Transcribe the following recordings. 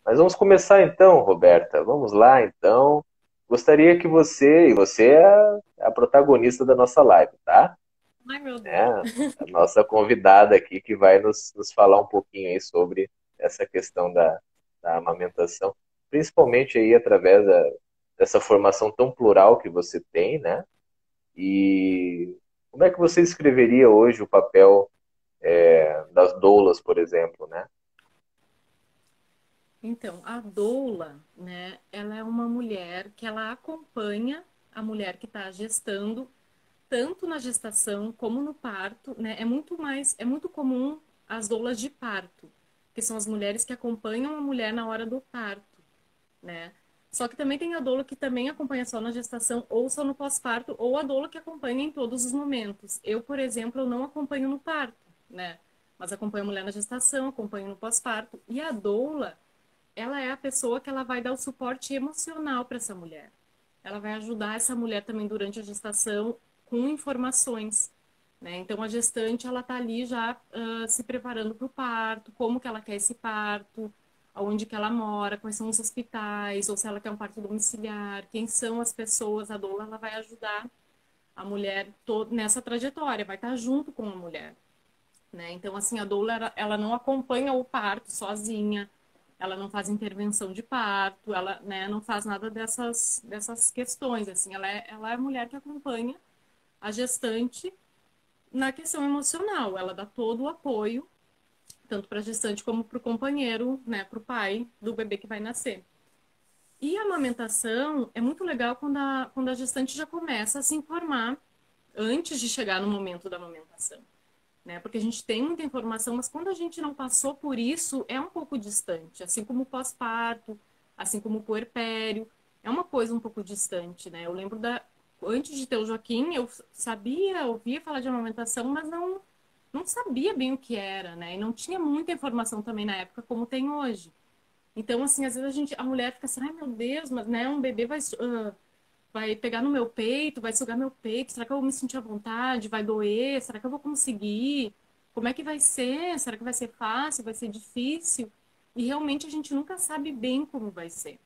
Mas vamos começar então, Roberta. Vamos lá, então. Gostaria que você é a protagonista da nossa live, tá? Ai, meu É Deus. a nossa convidada aqui que vai nos falar um pouquinho aí sobre essa questão da amamentação, principalmente aí através dessa formação tão plural que você tem, né? E como é que você escreveria hoje o papel das doulas, por exemplo, né? Então, a doula, né, ela é uma mulher que ela acompanha a mulher que está gestando, tanto na gestação como no parto, né? É muito comum as doulas de parto, que são as mulheres que acompanham a mulher na hora do parto, né? Só que também tem a doula que também acompanha só na gestação ou só no pós-parto, ou a doula que acompanha em todos os momentos. Eu, por exemplo, eu não acompanho no parto, né? Mas acompanho a mulher na gestação, acompanho no pós-parto. E a doula, ela é a pessoa que ela vai dar o suporte emocional para essa mulher. Ela vai ajudar essa mulher também durante a gestação com informações, né? Então a gestante ela tá ali já se preparando para o parto, como que ela quer esse parto, aonde que ela mora, quais são os hospitais, ou se ela quer um parto domiciliar, quem são as pessoas, a doula ela vai ajudar a mulher nessa trajetória, vai estar junto com a mulher, né? Então, assim, a doula, ela não acompanha o parto sozinha, ela não faz intervenção de parto, ela, né, não faz nada dessas questões, assim, ela é a mulher que acompanha a gestante na questão emocional, ela dá todo o apoio, tanto para a gestante como para o companheiro, né, para o pai do bebê que vai nascer. E a amamentação é muito legal quando a gestante já começa a se informar antes de chegar no momento da amamentação, né? Porque a gente tem muita informação, mas quando a gente não passou por isso, é um pouco distante, assim como o pós-parto, assim como o puerpério, é uma coisa um pouco distante, né? Eu lembro antes de ter o Joaquim, eu sabia, ouvia falar de amamentação, mas não sabia bem o que era, né? E não tinha muita informação também na época como tem hoje. Então, assim, às vezes a mulher fica assim, ai meu Deus, mas né, um bebê vai pegar no meu peito, vai sugar meu peito, será que eu vou me sentir à vontade? Vai doer? Será que eu vou conseguir? Como é que vai ser? Será que vai ser fácil? Vai ser difícil? E realmente a gente nunca sabe bem como vai ser,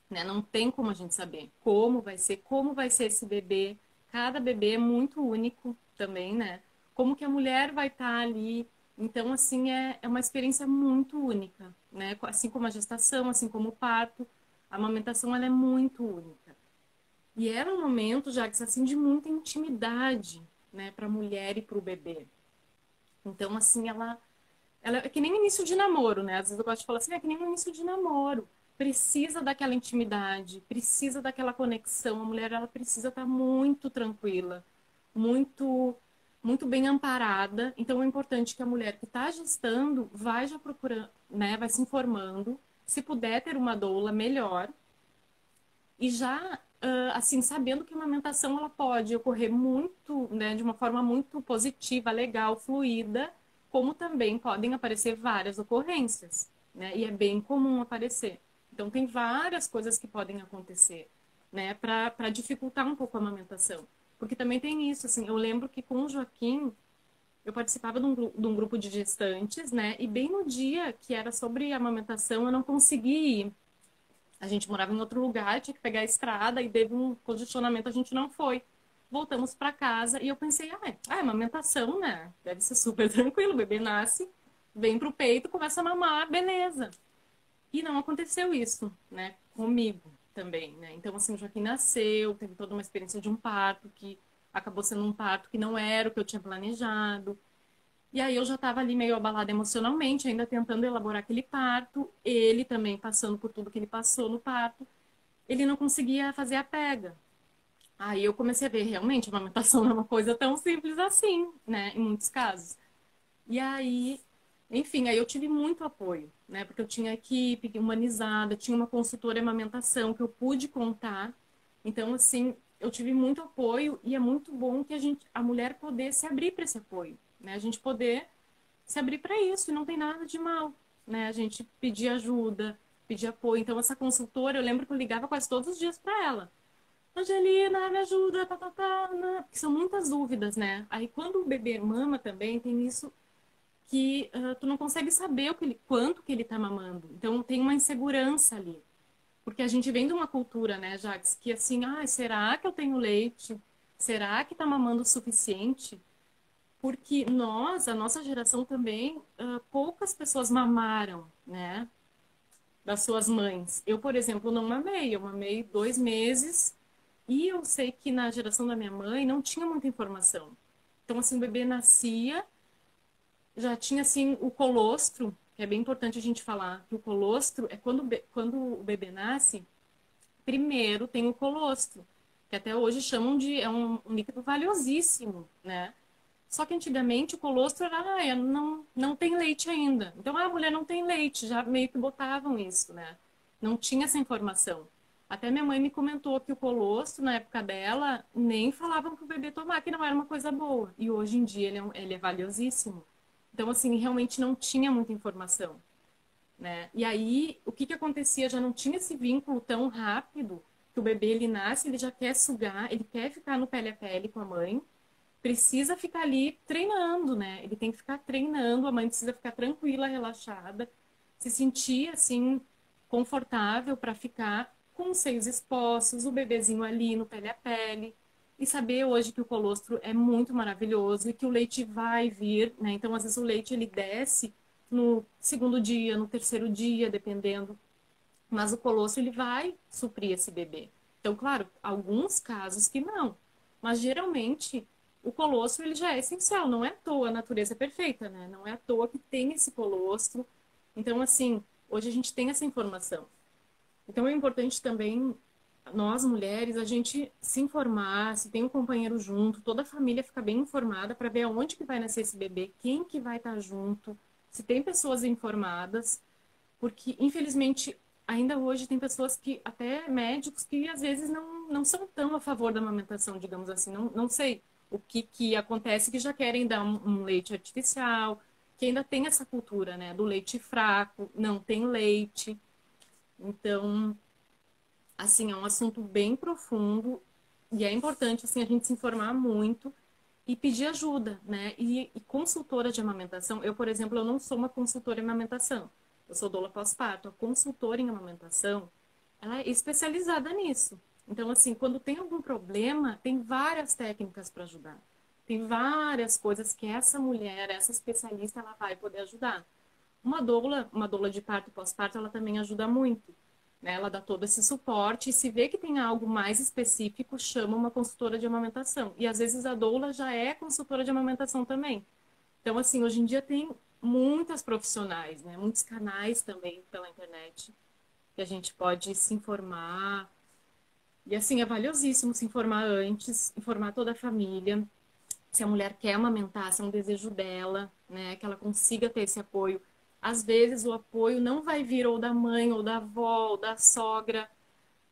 né? Não tem como a gente saber como vai ser esse bebê. Cada bebê é muito único também, né? Como que a mulher vai estar ali. Então, assim, é uma experiência muito única, né? Assim como a gestação, assim como o parto, a amamentação, ela é muito única. E era um momento, Jacques, assim, de muita intimidade, né, para a mulher e para o bebê. Então, assim, ela é que nem início de namoro, né? Às vezes eu gosto de falar assim, é que nem um início de namoro. Precisa daquela intimidade, precisa daquela conexão. A mulher, ela precisa estar muito tranquila, muito, muito bem amparada. Então, é importante que a mulher que está gestando vai já procurando, né, vai se informando. Se puder ter uma doula, melhor, e já assim sabendo que a amamentação ela pode ocorrer muito, né, de uma forma muito positiva, legal, fluida, como também podem aparecer várias ocorrências, né? E é bem comum aparecer. Então tem várias coisas que podem acontecer, né, para dificultar um pouco a amamentação. Porque também tem isso, assim, eu lembro que com o Joaquim eu participava de um grupo de gestantes, né? E bem no dia que era sobre amamentação, eu não consegui ir. A gente morava em outro lugar, tinha que pegar a estrada e teve um congestionamento, a gente não foi. Voltamos para casa e eu pensei, é amamentação, né? Deve ser super tranquilo, o bebê nasce, vem pro peito, começa a mamar, beleza. E não aconteceu isso, né? Comigo também, né? Então, assim, o Joaquim nasceu, teve toda uma experiência de um parto que acabou sendo um parto que não era o que eu tinha planejado. E aí eu já estava ali meio abalada emocionalmente, ainda tentando elaborar aquele parto, ele também passando por tudo que ele passou no parto, ele não conseguia fazer a pega. Aí eu comecei a ver, realmente, a amamentação não é uma coisa tão simples assim, né, em muitos casos. E aí, enfim, aí eu tive muito apoio, né, porque eu tinha equipe humanizada, tinha uma consultora em amamentação que eu pude contar. Então, assim, eu tive muito apoio e é muito bom que a mulher poder se abrir para esse apoio, né, a gente poder se abrir para isso, e não tem nada de mal, né? A gente pedir ajuda, pedir apoio. Então, essa consultora, eu lembro que eu ligava quase todos os dias para ela. Angelina, me ajuda, tá, tá, tá, né? Porque são muitas dúvidas, né? Aí, quando o bebê mama também, tem isso que tu não consegue saber quanto que ele está mamando. Então tem uma insegurança ali. Porque a gente vem de uma cultura, né, Jax, que assim, será que eu tenho leite? Será que está mamando o suficiente? Porque a nossa geração também, poucas pessoas mamaram, né, das suas mães. Eu, por exemplo, não mamei, eu mamei 2 meses e eu sei que na geração da minha mãe não tinha muita informação. Então, assim, o bebê nascia, já tinha, assim, o colostro, que é bem importante a gente falar, que o colostro é quando o bebê nasce, primeiro tem o colostro, que até hoje chamam é um líquido valiosíssimo, né? Só que antigamente o colostro era, não tem leite ainda. Então, a mulher não tem leite, já meio que botavam isso, né? Não tinha essa informação. Até minha mãe me comentou que o colostro, na época dela, nem falavam para o bebê tomar, que não era uma coisa boa. E hoje em dia ele é valiosíssimo. Então, assim, realmente não tinha muita informação, né? E aí, o que que acontecia? Já não tinha esse vínculo tão rápido, que o bebê, ele nasce, ele já quer sugar, ele quer ficar no pele a pele com a mãe, precisa ficar ali treinando, né? Ele tem que ficar treinando, a mãe precisa ficar tranquila, relaxada, se sentir assim confortável para ficar com os seios expostos, o bebezinho ali no pele a pele, e saber hoje que o colostro é muito maravilhoso e que o leite vai vir, né? Então, às vezes o leite ele desce no segundo dia, no terceiro dia, dependendo, mas o colostro ele vai suprir esse bebê. Então, claro, alguns casos que não, mas geralmente o colostro ele já é essencial, não é à toa, a natureza é perfeita, né? Não é à toa que tem esse colostro. Então, assim, hoje a gente tem essa informação. Então é importante também nós mulheres a gente se informar, se tem um companheiro junto, toda a família ficar bem informada para ver aonde que vai nascer esse bebê, quem que vai estar junto, se tem pessoas informadas, porque, infelizmente, ainda hoje tem pessoas que, até médicos, que às vezes não são tão a favor da amamentação, digamos assim. Não sei o que acontece, que já querem dar um leite artificial, que ainda tem essa cultura, né, do leite fraco, não tem leite. Então, assim, é um assunto bem profundo e é importante, assim, a gente se informar muito e pedir ajuda, né? E consultora de amamentação, eu, por exemplo, eu não sou uma consultora em amamentação. Eu sou doula pós-parto. A consultora em amamentação, ela é especializada nisso. Então, assim, quando tem algum problema, tem várias técnicas para ajudar. Tem várias coisas que essa mulher, essa especialista, ela vai poder ajudar. Uma doula de parto e pós-parto, ela também ajuda muito, né? Ela dá todo esse suporte e se vê que tem algo mais específico, chama uma consultora de amamentação. E às vezes a doula já é consultora de amamentação também. Então, assim, hoje em dia tem muitas profissionais, né? Muitos canais também pela internet que a gente pode se informar. E assim, é valiosíssimo se informar antes, informar toda a família, se a mulher quer amamentar, se é um desejo dela, né, que ela consiga ter esse apoio. Às vezes o apoio não vai vir ou da mãe, ou da avó, ou da sogra,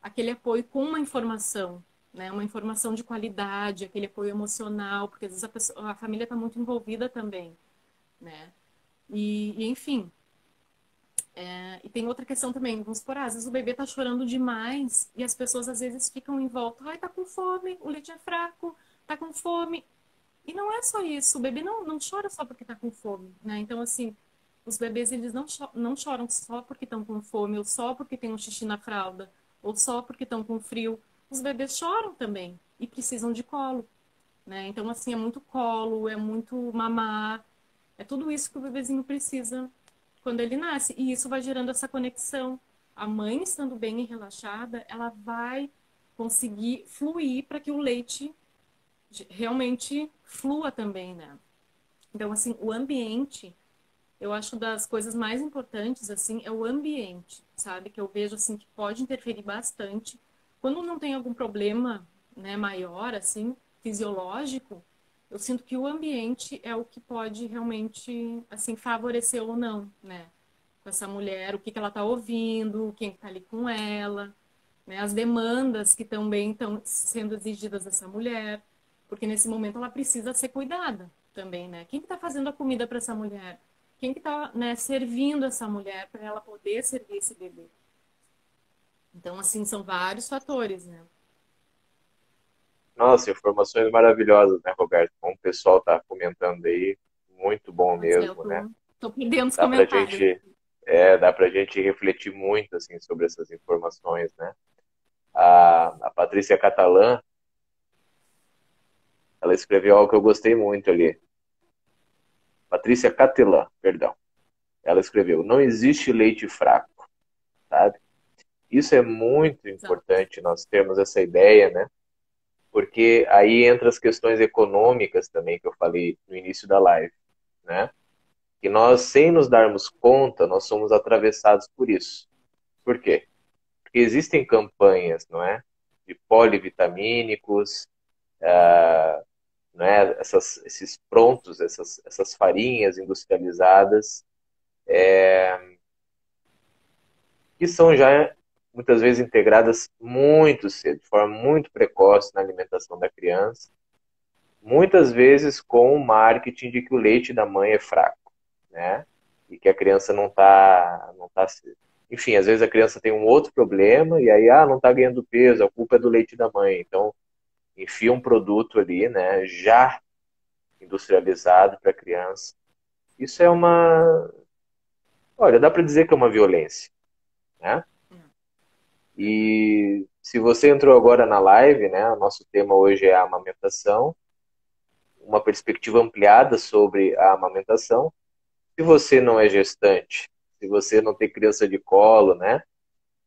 aquele apoio com uma informação, né, uma informação de qualidade, aquele apoio emocional, porque às vezes a família está muito envolvida também, né. Enfim, e tem outra questão também, vamos supor, às vezes o bebê tá chorando demais e as pessoas às vezes ficam em volta, ai, tá com fome, o leite é fraco, tá com fome. E não é só isso, o bebê não chora só porque está com fome, né? Então, assim, os bebês, eles não choram só porque estão com fome, ou só porque tem um xixi na fralda, ou só porque estão com frio. Os bebês choram também e precisam de colo, né? Então, assim, é muito colo, é muito mamar, é tudo isso que o bebezinho precisa quando ele nasce. E isso vai gerando essa conexão. A mãe, estando bem e relaxada, ela vai conseguir fluir para que o leite realmente flua também, né? Então, assim, o ambiente, eu acho das coisas mais importantes, assim, é o ambiente, sabe? Que eu vejo, assim, que pode interferir bastante. Quando não tem algum problema, né, maior, assim, fisiológico, eu sinto que o ambiente é o que pode realmente, assim, favorecer ou não, né? Com essa mulher, o que que ela tá ouvindo, quem que tá ali com ela, né? As demandas que também estão sendo exigidas dessa mulher, porque nesse momento ela precisa ser cuidada também, né? Quem que está fazendo a comida para essa mulher? Quem que está, né, servindo essa mulher para ela poder servir esse bebê? Então, assim, são vários fatores, né? Nossa, informações maravilhosas, né, Roberto? Como o pessoal está comentando aí, muito bom Mas eu mesmo, né? tô perdendo os Dá pra comentários. gente, dá pra gente refletir muito, assim, sobre essas informações, né? A Patrícia Catalã, ela escreveu algo que eu gostei muito ali. Patrícia Catelã, perdão. Ela escreveu: não existe leite fraco, sabe? Isso é muito Exato. importante, nós termos essa ideia, né? Porque aí entra as questões econômicas também que eu falei no início da live, né? E nós, sem nos darmos conta, nós somos atravessados por isso. Por quê? Porque existem campanhas, não é? De polivitamínicos, né? Esses prontos, essas farinhas industrializadas, que são já muitas vezes integradas muito cedo, de forma muito precoce na alimentação da criança, muitas vezes com o marketing de que o leite da mãe é fraco, né? E que a criança não tá, enfim, às vezes a criança tem um outro problema e aí, não está ganhando peso, a culpa é do leite da mãe. Então, enfia um produto ali, né, já industrializado para a criança. Isso é olha, dá para dizer que é uma violência, né? E se você entrou agora na live, né, o nosso tema hoje é a amamentação, uma perspectiva ampliada sobre a amamentação. Se você não é gestante, se você não tem criança de colo, né,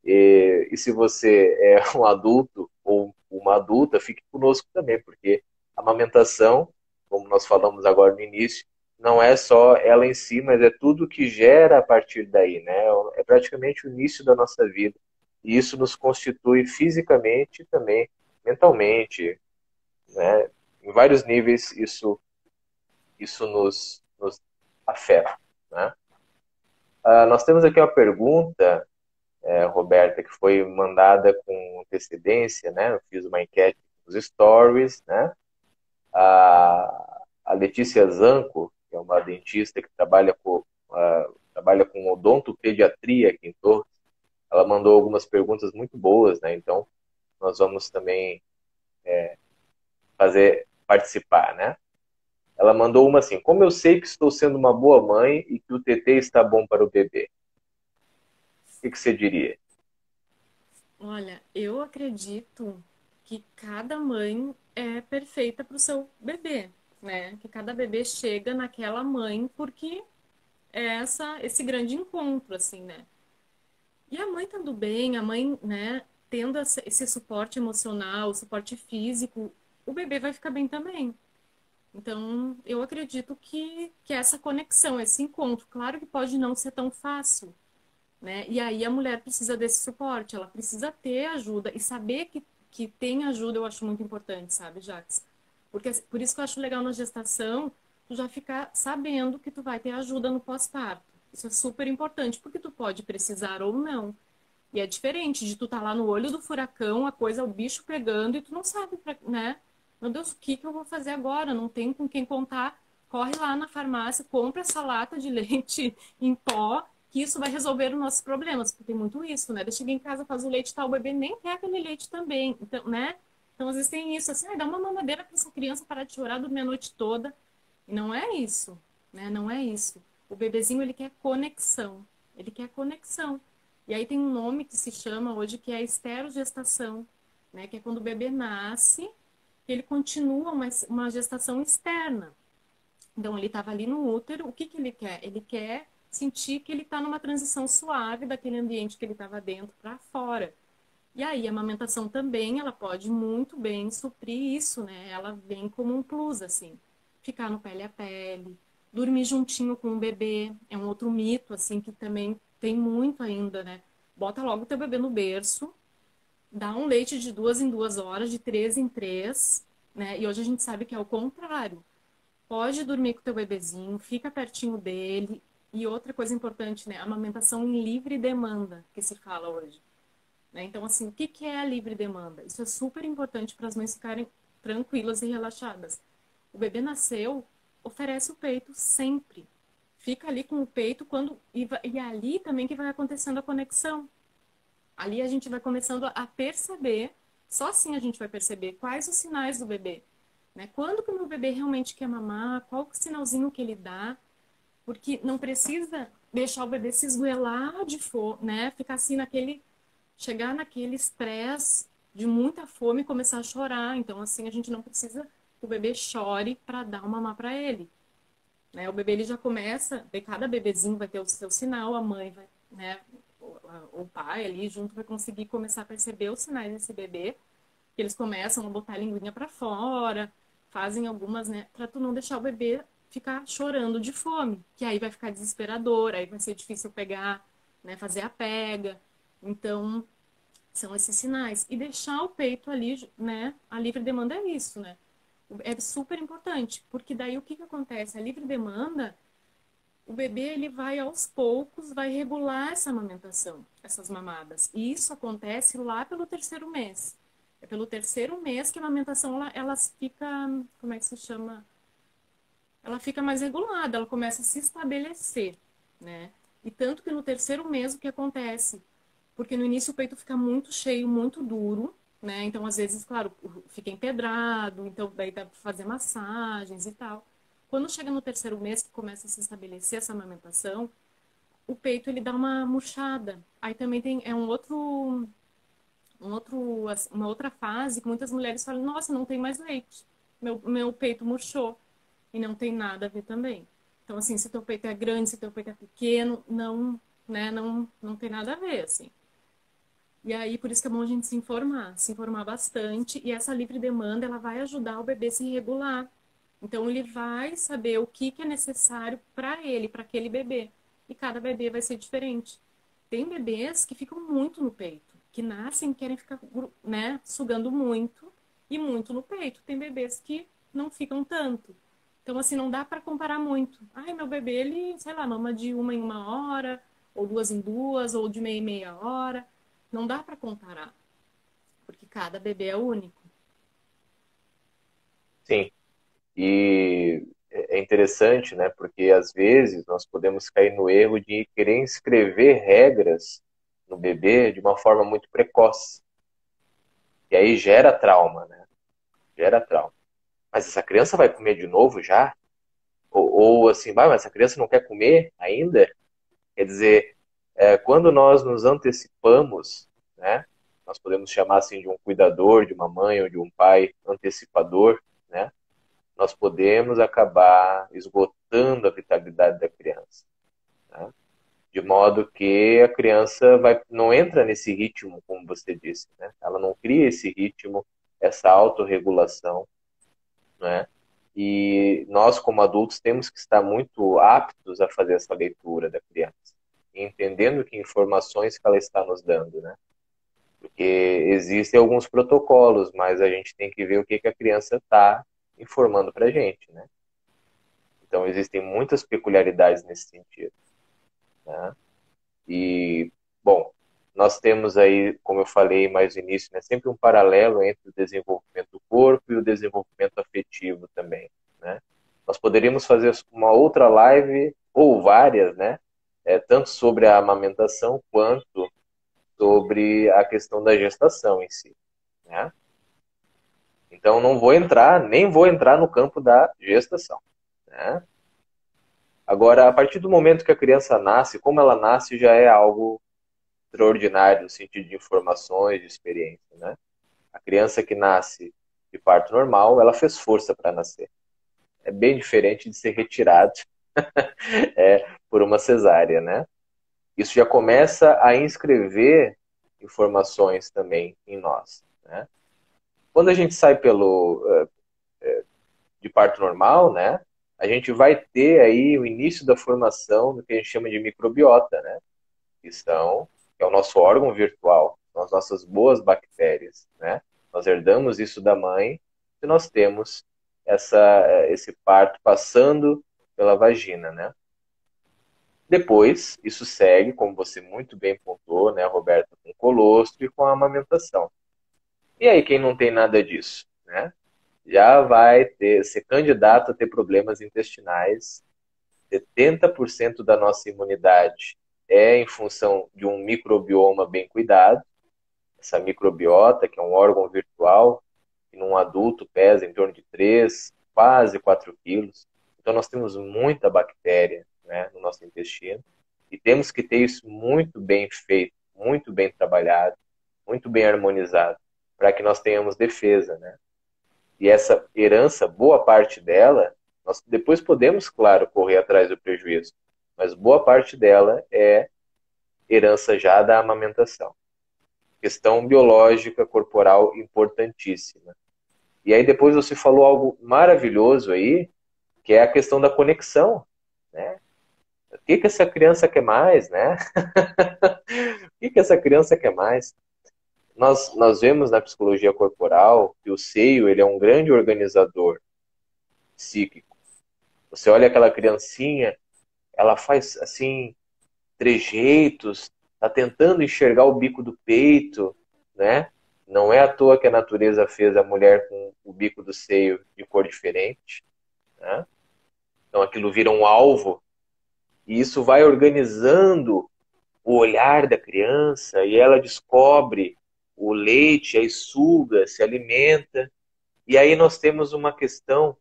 e se você é um adulto ou uma adulta, fique conosco também, porque a amamentação, como nós falamos agora no início, não é só ela em si, mas é tudo que gera a partir daí, né? É praticamente o início da nossa vida. E isso nos constitui fisicamente e também mentalmente, né? Em vários níveis isso nos afeta, né? Nós temos aqui uma pergunta, Roberta, que foi mandada com antecedência, né? Eu fiz uma enquete nos stories, né? A Letícia Zanco, que é uma dentista que trabalha com odontopediatria aqui em Torres, ela mandou algumas perguntas muito boas, né? Então, nós vamos também fazer participar, né? Ela mandou uma assim: como eu sei que estou sendo uma boa mãe e que o TT está bom para o bebê? O que você diria? Olha, eu acredito que cada mãe é perfeita para o seu bebê, né? Que cada bebê chega naquela mãe porque é esse grande encontro, assim, né? E a mãe estando bem, a mãe, né, tendo esse suporte emocional, suporte físico, o bebê vai ficar bem também. Então, eu acredito que essa conexão, esse encontro, claro que pode não ser tão fácil, né? E aí a mulher precisa desse suporte, ela precisa ter ajuda e saber que tem ajuda, eu acho muito importante, sabe, Jax? Porque por isso que eu acho legal na gestação, tu já ficar sabendo que tu vai ter ajuda no pós-parto. Isso é super importante, porque tu pode precisar ou não. E é diferente de tu estar lá no olho do furacão, a coisa, o bicho pegando e tu não sabe, né? Meu Deus, o que que eu vou fazer agora? Não tenho com quem contar. Corre lá na farmácia, compra essa lata de leite em pó, que isso vai resolver os nossos problemas, porque tem muito isso, né? Eu cheguei em casa, faz o leite, tá, o bebê nem quer aquele leite também, então, né? Então, às vezes tem isso, assim, dá uma mamadeira para essa criança parar de chorar, dormir a noite toda. E não é isso, né? Não é isso. O bebezinho, ele quer conexão. Ele quer conexão. E aí tem um nome que se chama hoje que é a esterogestação, né? Que é quando o bebê nasce, ele continua uma gestação externa. Então ele estava ali no útero, o que que ele quer? Ele quer sentir que ele está numa transição suave daquele ambiente que ele estava dentro para fora. E aí a amamentação também, ela pode muito bem suprir isso, né? Ela vem como um plus, assim. Ficar no pele a pele, dormir juntinho com o bebê, é um outro mito, assim, que também tem muito ainda, né? Bota logo o teu bebê no berço, dá um leite de 2 em 2 horas, de 3 em 3, né? E hoje a gente sabe que é o contrário. Pode dormir com o teu bebezinho, fica pertinho dele. E outra coisa importante, né? Amamentação em livre demanda, que se fala hoje. Né? Então, assim, o que que é a livre demanda? Isso é super importante para as mães ficarem tranquilas e relaxadas. O bebê nasceu, oferece o peito sempre. Fica ali com o peito e ali também que vai acontecendo a conexão. Ali a gente vai começando a perceber, só assim a gente vai perceber quais os sinais do bebê. né? Quando que o meu bebê realmente quer mamar? Qual que é o sinalzinho que ele dá? Porque não precisa deixar o bebê se esgoelar de fome, né? Ficar assim chegar naquele estresse de muita fome e começar a chorar. Então, assim, a gente não precisa que o bebê chore para dar uma mamar para ele, né? O bebê ele já começa, de cada bebezinho vai ter o seu sinal, a mãe vai, né? O pai ali junto vai conseguir começar a perceber os sinais desse bebê, que eles começam a botar a linguinha para fora, fazem algumas, né, para tu não deixar o bebê ficar chorando de fome, que aí vai ficar desesperador, aí vai ser difícil pegar, né, fazer a pega. Então, são esses sinais. E deixar o peito ali, né? A livre demanda é isso, né? É super importante, porque daí o que que acontece? A livre demanda, o bebê ele vai aos poucos, vai regular essa amamentação, essas mamadas. E isso acontece lá pelo terceiro mês. É pelo terceiro mês que a amamentação ela fica, como é que se chama? Ela fica mais regulada, ela começa a se estabelecer, né? E tanto que no terceiro mês o que acontece? Porque no início o peito fica muito cheio, muito duro, né? Então, às vezes, claro, fica empedrado, então daí dá pra fazer massagens e tal. Quando chega no terceiro mês, que começa a se estabelecer essa amamentação, o peito ele dá uma murchada. Aí também tem uma outra fase que muitas mulheres falam: nossa, não tem mais leite, meu peito murchou. E não tem nada a ver também. Então, assim, se teu peito é grande, se teu peito é pequeno, não, né, não tem nada a ver, assim. E aí, por isso que é bom a gente se informar bastante, e essa livre demanda, ela vai ajudar o bebê a se regular. Então, ele vai saber o que que é necessário para ele, para aquele bebê. E cada bebê vai ser diferente. Tem bebês que ficam muito no peito, que nascem e querem ficar, né, sugando muito e muito no peito. Tem bebês que não ficam tanto. Então, assim, não dá para comparar muito. Ai, meu bebê, ele, sei lá, mama de uma em uma hora, ou duas em duas, ou de meia em meia hora. Não dá para comparar, porque cada bebê é único. Sim. E é interessante, né? Porque às vezes nós podemos cair no erro de querer inscrever regras no bebê de uma forma muito precoce. E aí gera trauma, né? Gera trauma. Mas essa criança vai comer de novo já? Ou assim, mas essa criança não quer comer ainda? Quer dizer, quando nós nos antecipamos, né? Nós podemos chamar assim de um cuidador, de uma mãe ou de um pai antecipador, né? Nós podemos acabar esgotando a vitalidade da criança, né? De modo que a criança não entra nesse ritmo, como você disse, né? Ela não cria esse ritmo, essa autorregulação, né? E nós, como adultos, temos que estar muito aptos a fazer essa leitura da criança, entendendo que informações que ela está nos dando, né? Porque existem alguns protocolos, mas a gente tem que ver o que a criança está informando para a gente, né? Então, existem muitas peculiaridades nesse sentido, né? E, bom, nós temos aí, como eu falei mais no início, né, sempre um paralelo entre o desenvolvimento do corpo e o desenvolvimento afetivo também, né? Nós poderíamos fazer uma outra live, ou várias, né? Tanto sobre a amamentação, quanto sobre a questão da gestação em si, né? Então, não vou entrar, nem vou entrar no campo da gestação, né? Agora, a partir do momento que a criança nasce, como ela nasce já é algo extraordinário no sentido de informações, de experiência, né? A criança que nasce de parto normal, ela fez força para nascer. É bem diferente de ser retirado por uma cesárea, né? Isso já começa a inscrever informações também em nós, né? Quando a gente sai de parto normal, né? A gente vai ter aí o início da formação do que a gente chama de microbiota, né? Que é o nosso órgão virtual, são as nossas boas bactérias, né? Nós herdamos isso da mãe e nós temos esse parto passando pela vagina, né? Depois, isso segue, como você muito bem pontuou, né, Roberto, com o colostro e com a amamentação. E aí, quem não tem nada disso, né? Já vai ser candidato a ter problemas intestinais. 70% da nossa imunidade é em função de um microbioma bem cuidado, essa microbiota, que é um órgão virtual, que num adulto pesa em torno de 3, quase 4 quilos. Então nós temos muita bactéria, né, no nosso intestino e temos que ter isso muito bem feito, muito bem trabalhado, muito bem harmonizado, para que nós tenhamos defesa, né? E essa herança, boa parte dela, nós depois podemos, claro, correr atrás do prejuízo, mas boa parte dela é herança já da amamentação. Questão biológica, corporal importantíssima. E aí depois você falou algo maravilhoso aí, que é a questão da conexão, né? O que que essa criança quer mais, né? O que que essa criança quer mais? Nós vemos na psicologia corporal que o seio ele é um grande organizador psíquico. Você olha aquela criancinha, ela faz assim trejeitos, tá tentando enxergar o bico do peito, né? Não é à toa que a natureza fez a mulher com o bico do seio de cor diferente, né? Então aquilo vira um alvo e isso vai organizando o olhar da criança e ela descobre o leite, aí suga, se alimenta. E aí nós temos uma questão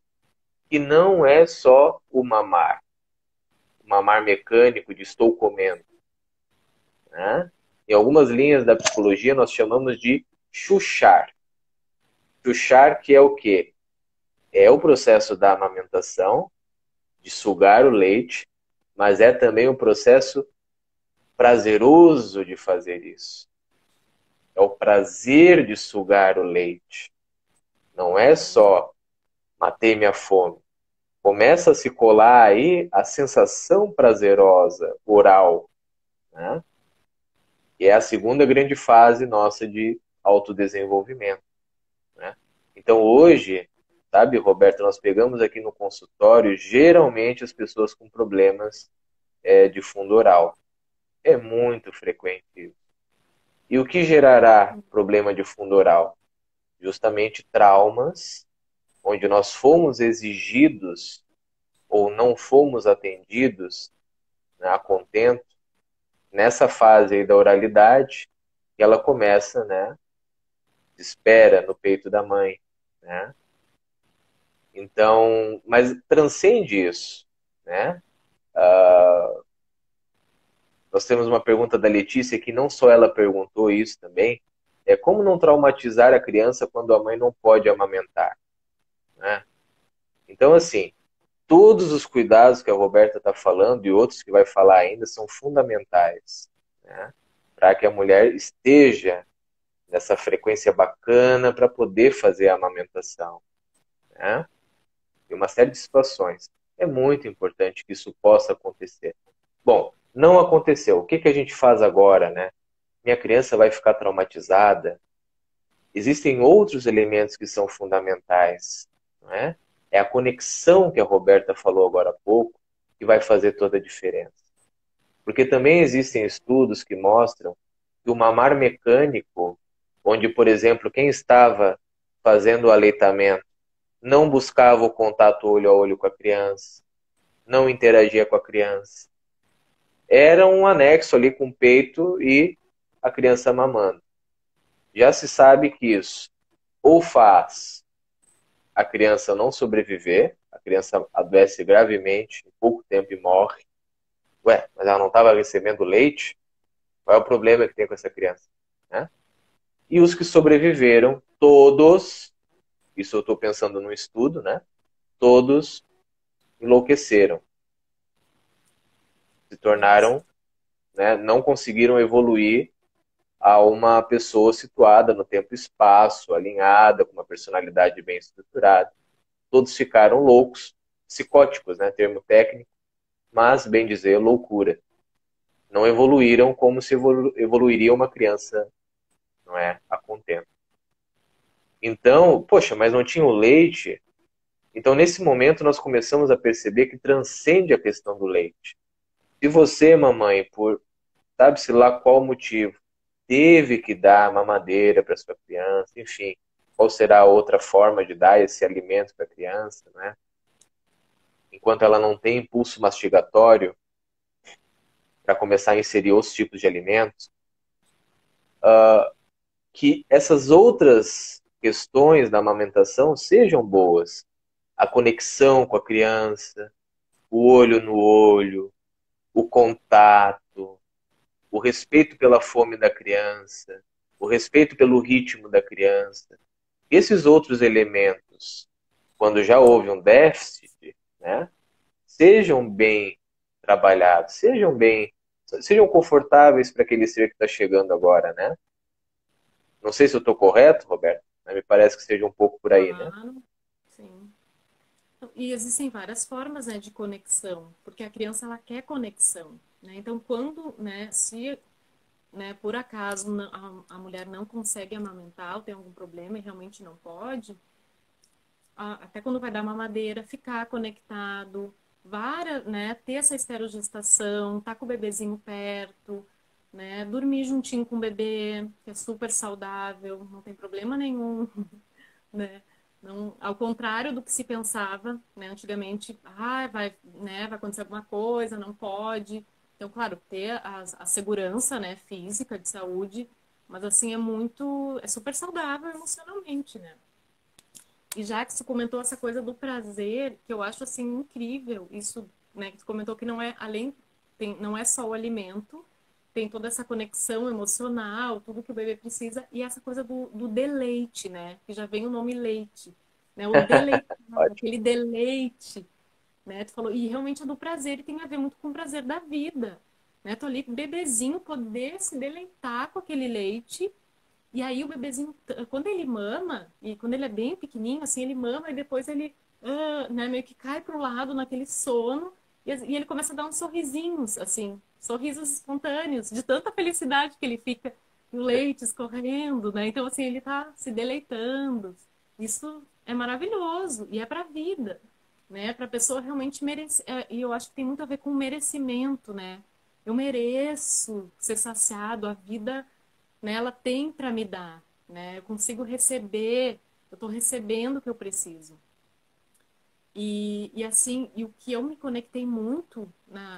que não é só o mamar mecânico de estou comendo, né? Em algumas linhas da psicologia nós chamamos de chuchar. Chuchar que é o quê? É o processo da amamentação, de sugar o leite, mas é também um processo prazeroso de fazer isso. É o prazer de sugar o leite. Não é só matei minha fome. Começa a se colar aí a sensação prazerosa oral, né? Que é a segunda grande fase nossa de autodesenvolvimento, né? Então hoje, sabe, Roberto, nós pegamos aqui no consultório, geralmente as pessoas com problemas de fundo oral. É muito frequente isso. E o que gerará problema de fundo oral? Justamente traumas, onde nós fomos exigidos ou não fomos atendidos, né, a contento, nessa fase aí da oralidade, que ela começa, né, espera no peito da mãe, né? Então, mas transcende isso, né? Nós temos uma pergunta da Letícia que não só ela perguntou isso também, é como não traumatizar a criança quando a mãe não pode amamentar, né? Então, assim, todos os cuidados que a Roberta está falando e outros que vai falar ainda são fundamentais, né? Para que a mulher esteja nessa frequência bacana para poder fazer a amamentação, né? Tem uma série de situações. É muito importante que isso possa acontecer. Bom, não aconteceu. O que que a gente faz agora, né? Minha criança vai ficar traumatizada. Existem outros elementos que são fundamentais, não é? É a conexão que a Roberta falou agora há pouco que vai fazer toda a diferença. Porque também existem estudos que mostram que o mamar mecânico, onde, por exemplo, quem estava fazendo o aleitamento não buscava o contato olho a olho com a criança, não interagia com a criança, era um anexo ali com o peito e a criança mamando. Já se sabe que isso ou faz a criança não sobreviver, a criança adoece gravemente, em pouco tempo e morre. Ué, mas ela não estava recebendo leite? Qual é o problema que tem com essa criança? Né? E os que sobreviveram, todos, isso eu estou pensando num estudo, né? Todos enlouqueceram. Se tornaram, né? Não conseguiram evoluir a uma pessoa situada no tempo e espaço, alinhada, com uma personalidade bem estruturada. Todos ficaram loucos, psicóticos, né? Termo técnico, mas, bem dizer, loucura. Não evoluíram como se evoluiria uma criança, não é? A contento. Então, poxa, mas não tinha o leite? Então, nesse momento, nós começamos a perceber que transcende a questão do leite. Se você, mamãe, por sabe-se lá qual motivo, teve que dar mamadeira para sua criança, enfim, qual será a outra forma de dar esse alimento para a criança, né? Enquanto ela não tem impulso mastigatório para começar a inserir outros tipos de alimentos, que essas outras questões da amamentação sejam boas. A conexão com a criança, o olho no olho, o contato, o respeito pela fome da criança, o respeito pelo ritmo da criança. Esses outros elementos, quando já houve um déficit, né, sejam bem trabalhados, sejam confortáveis para aquele ser que está chegando agora, né? Não sei se eu estou correto, Roberto, mas me parece que seja um pouco por aí, né? Claro, sim. E existem várias formas, né, de conexão, porque a criança ela quer conexão, né? Então, quando, né, se, né, por acaso a mulher não consegue amamentar ou tem algum problema e realmente não pode, até quando vai dar mamadeira, ficar conectado, né, ter essa esterogestação, tá com o bebezinho perto, né, dormir juntinho com o bebê, que é super saudável, não tem problema nenhum, né? Não, ao contrário do que se pensava, né? Antigamente, vai, né, vai acontecer alguma coisa, não pode. Então, claro, ter a segurança, né, física, de saúde, mas assim é super saudável emocionalmente, né? E já que você comentou essa coisa do prazer, que eu acho assim incrível, isso, né, que você comentou que não é além, não é só o alimento, tem toda essa conexão emocional, tudo que o bebê precisa, e essa coisa do deleite, né? Que já vem o nome leite, né? O deleite, Ótimo. aquele deleite, né? Tu falou, e realmente é do prazer, e tem a ver muito com o prazer da vida, né? Tô ali, bebezinho, poder se deleitar com aquele leite, e aí o bebezinho, quando ele mama, e quando ele é bem pequenininho, assim, ele mama e depois ele, né, meio que cai pro lado naquele sono e ele começa a dar uns sorrisinhos, assim, sorrisos espontâneos, de tanta felicidade que ele fica, e o leite escorrendo, né? Então, assim, ele tá se deleitando. Isso é maravilhoso e é pra vida, né? Pra pessoa realmente merecer. E eu acho que tem muito a ver com merecimento, né? Eu mereço ser saciado, a vida, né, ela tem para me dar, né? Eu consigo receber, eu estou recebendo o que eu preciso. E assim, e o que eu me conectei muito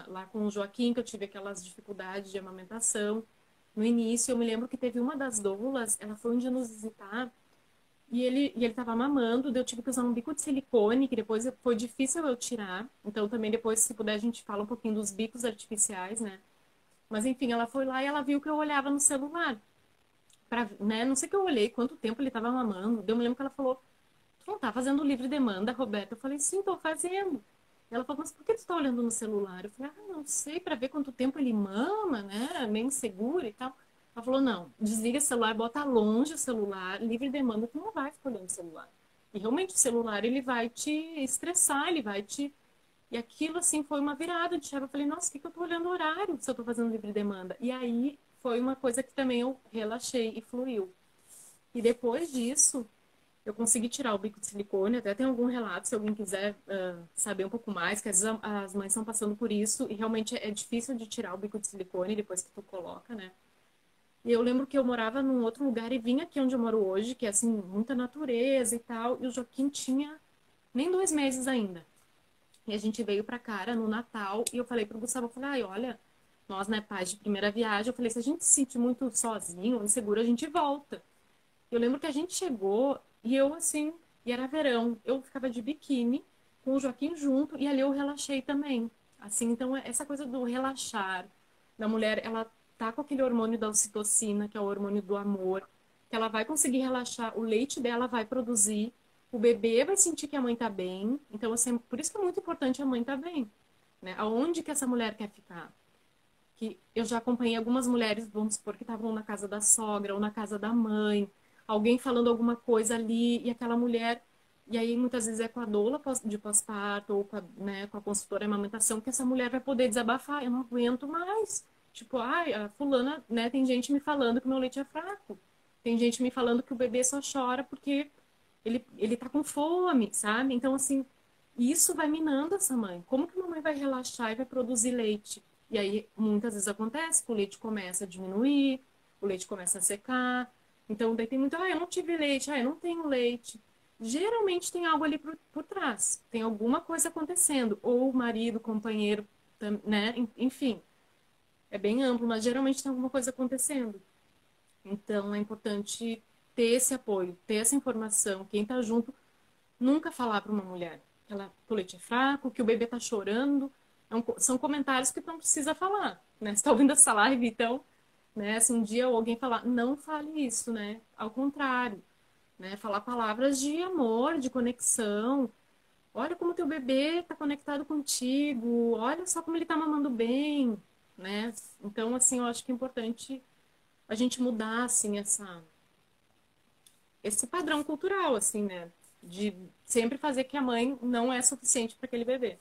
lá com o Joaquim, que eu tive aquelas dificuldades de amamentação. No início, eu me lembro que teve uma das doulas, ela foi um dia nos visitar e ele estava mamando, daí eu tive que usar um bico de silicone, que depois foi difícil eu tirar. Então, também depois, se puder, a gente fala um pouquinho dos bicos artificiais, né? Mas enfim, ela foi lá e ela viu que eu olhava no celular. Né, não sei que eu olhei quanto tempo ele estava mamando. Eu me lembro que ela falou: Tu não tá fazendo livre demanda, Roberta? Eu falei: Sim, tô fazendo. Ela falou: Mas por que tu tá olhando no celular? Eu falei: Não sei, para ver quanto tempo ele mama, né? Meio insegura e tal. Ela falou: Não, desliga o celular, bota longe o celular, livre demanda, tu não vai ficar olhando o celular. E realmente o celular ele vai te estressar, ele vai te. E aquilo, assim, foi uma virada de chave. Eu falei: Nossa, o que que eu tô olhando o horário se eu tô fazendo livre demanda? E aí foi uma coisa que também eu relaxei e fluiu. E depois disso, eu consegui tirar o bico de silicone. Até tem algum relato, se alguém quiser saber um pouco mais, que às vezes as mães estão passando por isso e realmente é difícil de tirar o bico de silicone depois que tu coloca, né? E eu lembro que eu morava num outro lugar e vim aqui onde eu moro hoje, que é assim, muita natureza e tal, e o Joaquim tinha nem 2 meses ainda. E a gente veio pra cá no Natal e eu falei pro Gustavo, eu falei: Ai, olha, nós, né, pais de primeira viagem, eu falei: se a gente se sentir muito sozinho, inseguro, a gente volta. Eu lembro que a gente chegou e eu, assim, e era verão, eu ficava de biquíni com o Joaquim junto e ali eu relaxei também. Assim, então, essa coisa do relaxar, da mulher, ela tá com aquele hormônio da ocitocina, que é o hormônio do amor, que ela vai conseguir relaxar, o leite dela vai produzir, o bebê vai sentir que a mãe tá bem. Então, assim, por isso que é muito importante a mãe tá bem, né? Aonde que essa mulher quer ficar? Que eu já acompanhei algumas mulheres, vamos supor, que estavam na casa da sogra ou na casa da mãe, alguém falando alguma coisa ali, e aquela mulher, e aí muitas vezes é com a doula de pós-parto ou com né, com a consultora de amamentação, que essa mulher vai poder desabafar: Eu não aguento mais. Tipo, ai, a fulana, né, tem gente me falando que meu leite é fraco. Tem gente me falando que o bebê só chora porque ele tá com fome, sabe? Então, assim, isso vai minando essa mãe. Como que uma mãe vai relaxar e vai produzir leite? E aí, muitas vezes acontece que o leite começa a diminuir, o leite começa a secar. Então, daí tem muito: eu não tive leite, eu não tenho leite. Geralmente tem algo ali por trás. Tem alguma coisa acontecendo. Ou o marido, o companheiro, né? Enfim, é bem amplo, mas geralmente tem alguma coisa acontecendo. Então, é importante, ter esse apoio, ter essa informação, quem está junto, nunca falar para uma mulher que o leite é fraco, que o bebê está chorando. São comentários que não precisa falar, né? Você está ouvindo essa live, então, né? Se um dia alguém falar, não fale isso, né? Ao contrário, né? Falar palavras de amor, de conexão. Olha como teu bebê está conectado contigo. Olha só como ele está mamando bem, né? Então, assim, eu acho que é importante a gente mudar, assim, esse padrão cultural, assim, né? De sempre fazer que a mãe não é suficiente para aquele bebê.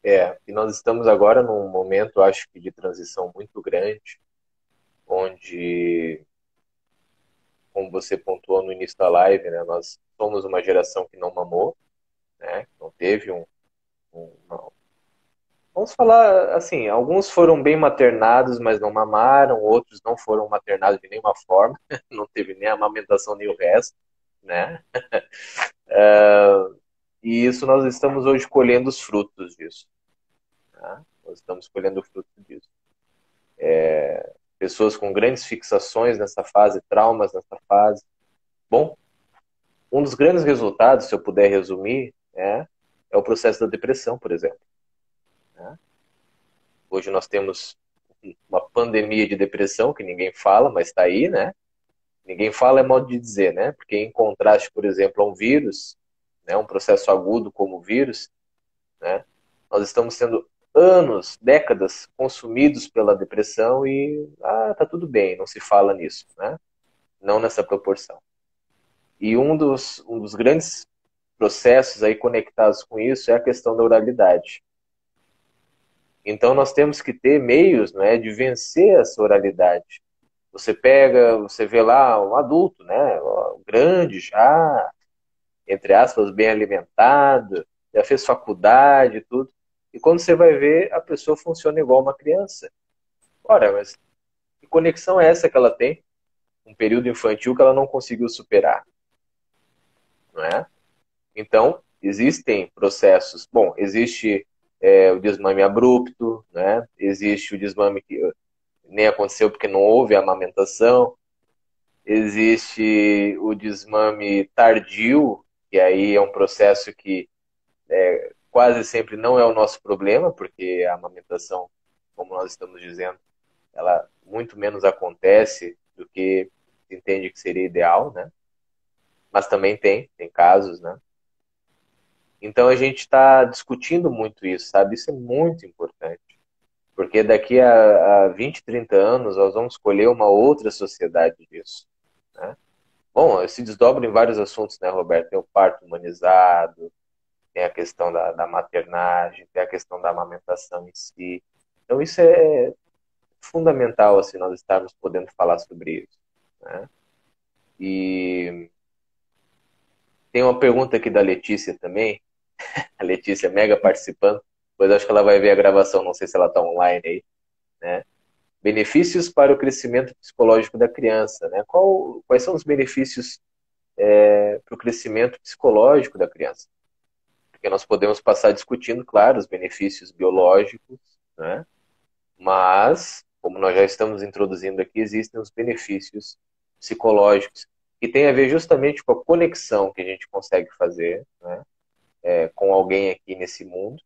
E nós estamos agora num momento, acho que, de transição muito grande, onde, como você pontuou no início da live, né, nós somos uma geração que não mamou, né, não teve uma... Vamos falar assim, alguns foram bem maternados, mas não mamaram, outros não foram maternados de nenhuma forma, não teve nem a amamentação nem o resto, né? E isso nós estamos hoje colhendo os frutos disso. Né? Nós estamos colhendo o fruto disso. Pessoas com grandes fixações nessa fase, traumas nessa fase. Bom, um dos grandes resultados, se eu puder resumir, é o processo da depressão, por exemplo. Né? Hoje nós temos uma pandemia de depressão, que ninguém fala, mas está aí, né? Ninguém fala é modo de dizer, né? Porque em contraste, por exemplo, a um vírus, né, um processo agudo como o vírus, né, nós estamos tendo anos, décadas consumidos pela depressão e tá tudo bem, não se fala nisso, né? Não nessa proporção. E um dos grandes processos aí conectados com isso é a questão da oralidade. Então nós temos que ter meios, né, de vencer essa oralidade. Você pega, você vê lá um adulto, né, grande já, entre aspas, bem alimentado, já fez faculdade e tudo. E quando você vai ver, a pessoa funciona igual uma criança. Ora, mas que conexão é essa que ela tem? Um período infantil que ela não conseguiu superar, não é? Então, existem processos. Bom, existe o desmame abrupto, né? Existe o desmame que nem aconteceu porque não houve amamentação. Existe o desmame tardio, que aí é um processo que quase sempre não é o nosso problema, porque a amamentação, como nós estamos dizendo, ela muito menos acontece do que se entende que seria ideal, né? Mas também tem casos, né? Então a gente está discutindo muito isso, sabe? Isso é muito importante, porque daqui a 20, 30 anos nós vamos escolher uma outra sociedade disso, né? Bom, se desdobra em vários assuntos, né, Roberto? Tem o parto humanizado, tem a questão da maternagem, tem a questão da amamentação em si. Então isso é fundamental, assim, nós estarmos podendo falar sobre isso, né? E tem uma pergunta aqui da Letícia também, a Letícia mega participando, pois acho que ela vai ver a gravação, não sei se ela está online aí, né? Benefícios para o crescimento psicológico da criança, né? Quais são os benefícios para o crescimento psicológico da criança? Porque nós podemos passar discutindo, claro, os benefícios biológicos, né? Mas, como nós já estamos introduzindo aqui, existem os benefícios psicológicos, que tem a ver justamente com a conexão que a gente consegue fazer, né, com alguém aqui nesse mundo.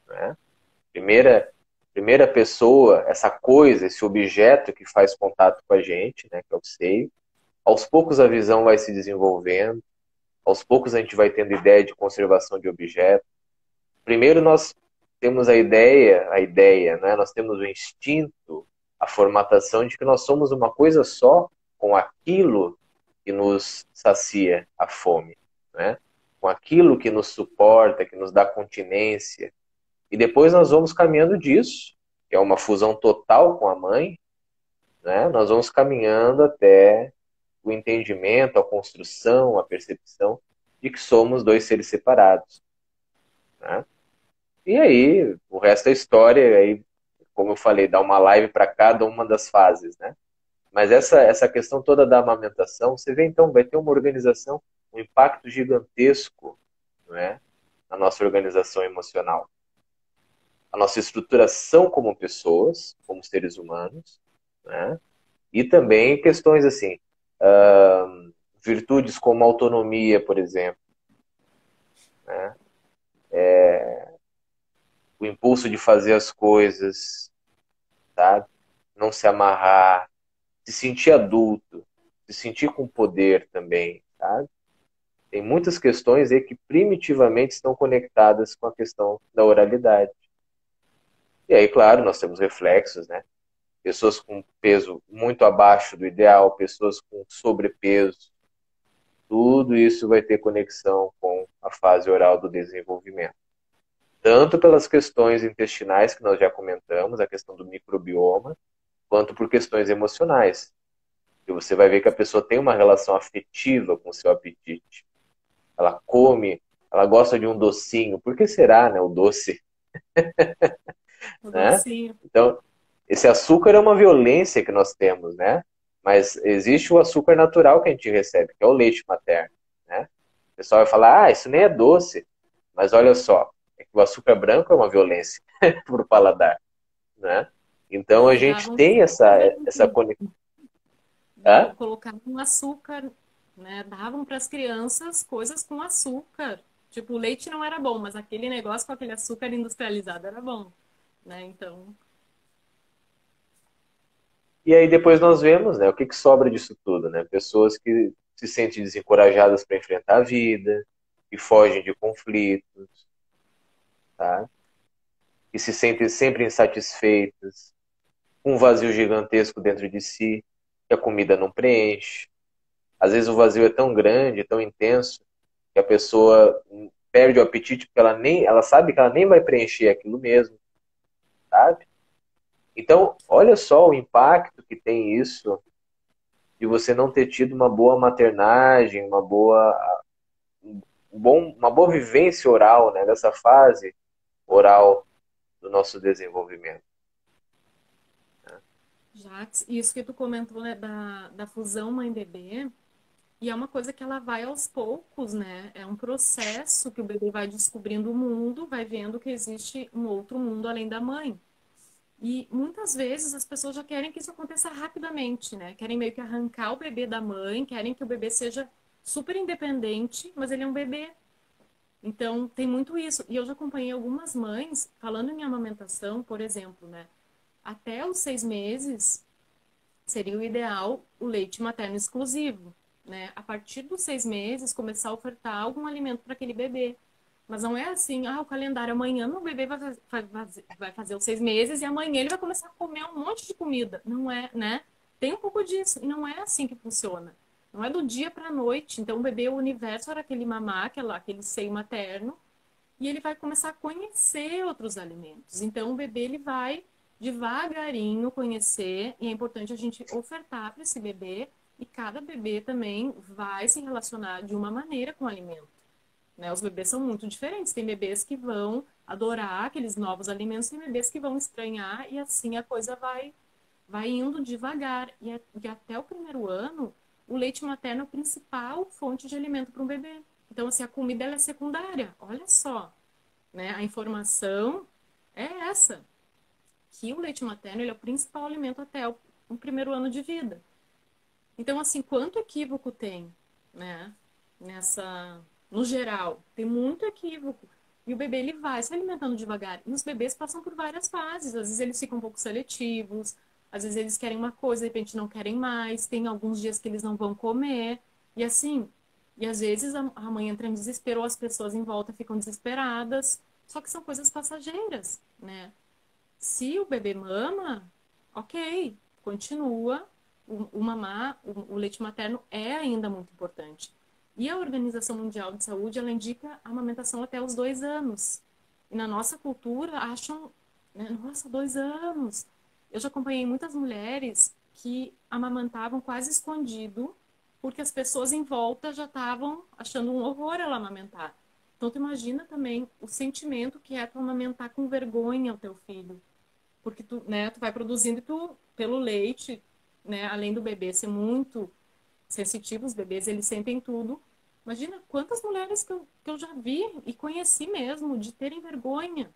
Né? Primeira pessoa, essa coisa, esse objeto que faz contato com a gente, né, que é o seio. Aos poucos a visão vai se desenvolvendo, aos poucos a gente vai tendo ideia de conservação de objetos. Primeiro nós temos a ideia, né? Nós temos o instinto, a formatação de que nós somos uma coisa só com aquilo que nos sacia a fome, né? Com aquilo que nos suporta, que nos dá continência. E depois nós vamos caminhando disso, que é uma fusão total com a mãe, né? Nós vamos caminhando até o entendimento, a construção, a percepção de que somos dois seres separados, né? E aí, o resto é história, aí, como eu falei, dá uma live para cada uma das fases, né? Mas essa questão toda da amamentação, você vê então, vai ter uma organização, um impacto gigantesco, não é? Na nossa organização emocional. A nossa estruturação como pessoas, como seres humanos, né? E também questões assim, virtudes como autonomia, por exemplo, né? O impulso de fazer as coisas, sabe? Não se amarrar, se sentir adulto, se sentir com poder também, sabe? Tem muitas questões aí que primitivamente estão conectadas com a questão da oralidade. E aí, claro, nós temos reflexos, né? Pessoas com peso muito abaixo do ideal, pessoas com sobrepeso, tudo isso vai ter conexão com a fase oral do desenvolvimento. Tanto pelas questões intestinais que nós já comentamos, a questão do microbioma, quanto por questões emocionais. E você vai ver que a pessoa tem uma relação afetiva com o seu apetite. Ela come, ela gosta de um docinho. Por que será, né, o doce, O né? docinho. Então, esse açúcar é uma violência que nós temos, né? Mas existe o açúcar natural que a gente recebe, que é o leite materno, né? O pessoal vai falar, ah, isso nem é doce. Mas olha só, é que o açúcar branco é uma violência para o paladar, né? Então a E gente davam tem essa sempre, conexão. davam, colocavam açúcar, né? Davam para as crianças coisas com açúcar. Tipo, o leite não era bom, mas aquele negócio com aquele açúcar industrializado era bom, né? Então, E aí depois nós vemos, né, o que, que sobra disso tudo, né? Pessoas que se sentem desencorajadas para enfrentar a vida, que fogem de conflitos, tá? Que se sentem sempre insatisfeitas, com um vazio gigantesco dentro de si, que a comida não preenche. Às vezes o vazio é tão grande, tão intenso, que a pessoa perde o apetite porque ela sabe que ela nem vai preencher aquilo mesmo, sabe? Então, olha só o impacto que tem isso de você não ter tido uma boa maternagem, uma boa vivência oral, né, dessa fase oral do nosso desenvolvimento. já isso que tu comentou, né, da fusão mãe-bebê, e é uma coisa que ela vai aos poucos, né? É um processo que o bebê vai descobrindo o mundo, vai vendo que existe um outro mundo além da mãe. E muitas vezes as pessoas já querem que isso aconteça rapidamente, né? Querem meio que arrancar o bebê da mãe, querem que o bebê seja super independente, mas ele é um bebê. Então tem muito isso. E eu já acompanhei algumas mães falando em amamentação, por exemplo, né? Até os 6 meses seria o ideal o leite materno exclusivo, né? A partir dos 6 meses começar a ofertar algum alimento para aquele bebê. Mas não é assim, o calendário, amanhã meu bebê vai fazer os 6 meses e amanhã ele vai começar a comer um monte de comida. Não é, né? Tem um pouco disso. E não é assim que funciona. Não é do dia para a noite. Então, o bebê, o universo era aquele mamar, aquele seio materno, e ele vai começar a conhecer outros alimentos. Então, o bebê, ele vai devagarinho conhecer, e é importante a gente ofertar para esse bebê, e cada bebê também vai se relacionar de uma maneira com o alimento. Né? Os bebês são muito diferentes. Tem bebês que vão adorar aqueles novos alimentos, tem bebês que vão estranhar e assim a coisa vai indo devagar. E até o primeiro ano, o leite materno é a principal fonte de alimento para um bebê. Então, assim, a comida ela é secundária. Olha só, né? A informação é essa, que o leite materno ele é o principal alimento até o primeiro ano de vida. Então, assim, quanto equívoco tem, né? No geral, tem muito equívoco. E o bebê, ele vai se alimentando devagar. E os bebês passam por várias fases. Às vezes eles ficam um pouco seletivos, às vezes eles querem uma coisa, de repente não querem mais. Tem alguns dias que eles não vão comer. E assim, e às vezes a mãe entra em desespero, ou as pessoas em volta ficam desesperadas. Só que são coisas passageiras, né? Se o bebê mama, ok, continua. O leite materno é ainda muito importante. E a Organização Mundial de Saúde, ela indica a amamentação até os 2 anos. E na nossa cultura, acham, né, nossa, 2 anos. Eu já acompanhei muitas mulheres que amamantavam quase escondido, porque as pessoas em volta já estavam achando um horror ela amamentar. Então, tu imagina também o sentimento que é tu amamentar com vergonha o teu filho, porque tu, né, tu vai produzindo e tu, pelo leite, né, além do bebê ser muito sensitivo, os bebês, eles sentem tudo. Imagina quantas mulheres que eu já vi e conheci mesmo de terem vergonha.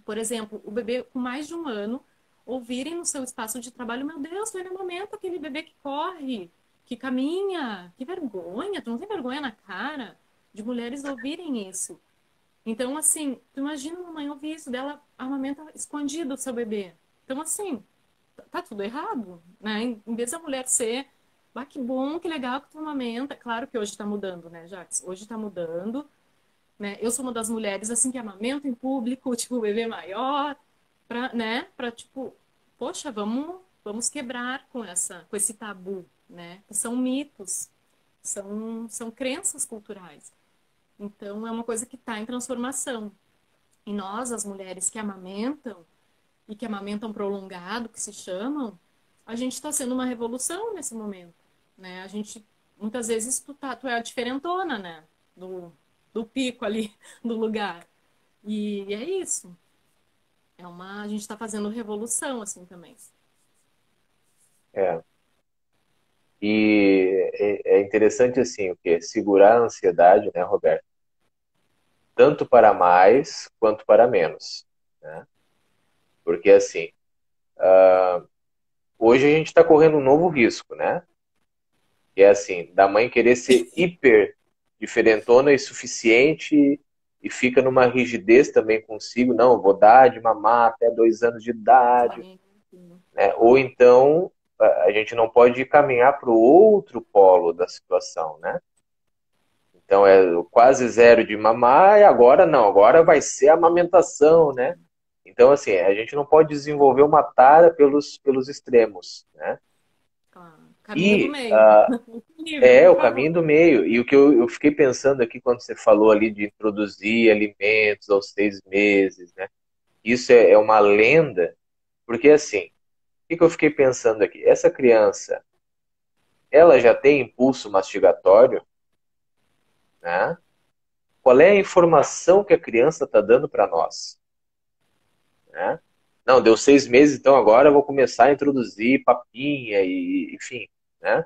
Por exemplo, o bebê com mais de 1 ano, ouvirem no seu espaço de trabalho, meu Deus, tu ainda amamenta aquele bebê que corre, que caminha, que vergonha, tu não tem vergonha na cara de mulheres ouvirem isso. Então, assim, tu imagina uma mãe ouvir isso dela, amamenta escondido o seu bebê. Então, assim, tá tudo errado, né? Em vez da mulher ser, ah, que bom, que legal que tu amamenta. Claro que hoje tá mudando, né, Jax? Hoje tá mudando, né? Eu sou uma das mulheres, assim, que amamenta em público, tipo, o bebê maior, pra, tipo, poxa, vamos quebrar com esse tabu, né? Que são mitos, são crenças culturais. Então, é uma coisa que está em transformação. E nós, as mulheres que amamentam, e que amamentam prolongado, que se chamam, a gente está sendo uma revolução nesse momento, né? A gente, muitas vezes, tu é a diferentona, né? Do pico ali, do lugar. E é isso. A gente está fazendo revolução, assim, também. É. E é interessante assim, o que? Segurar a ansiedade, né, Roberto? Tanto para mais quanto para menos, né? Porque assim, hoje a gente está correndo um novo risco, né? Que é assim, da mãe querer ser hiper diferentona e suficiente e fica numa rigidez também consigo, não, vou dar de mamar até 2 anos de idade, Sim, sim. né? Ou então a gente não pode caminhar para o outro polo da situação, né? Então é quase zero de mamar e agora não, agora vai ser a amamentação, né? Então, assim, a gente não pode desenvolver uma tara pelos extremos, né? Claro. Caminho do E meio. Livre, é por o favor. caminho do meio. E o que eu fiquei pensando aqui quando você falou ali de introduzir alimentos aos 6 meses, né? Isso é uma lenda, porque assim, o que eu fiquei pensando aqui? Essa criança, ela já tem impulso mastigatório, né? Qual é a informação que a criança está dando para nós? Né? Não, deu 6 meses, então agora eu vou começar a introduzir papinha e enfim, né?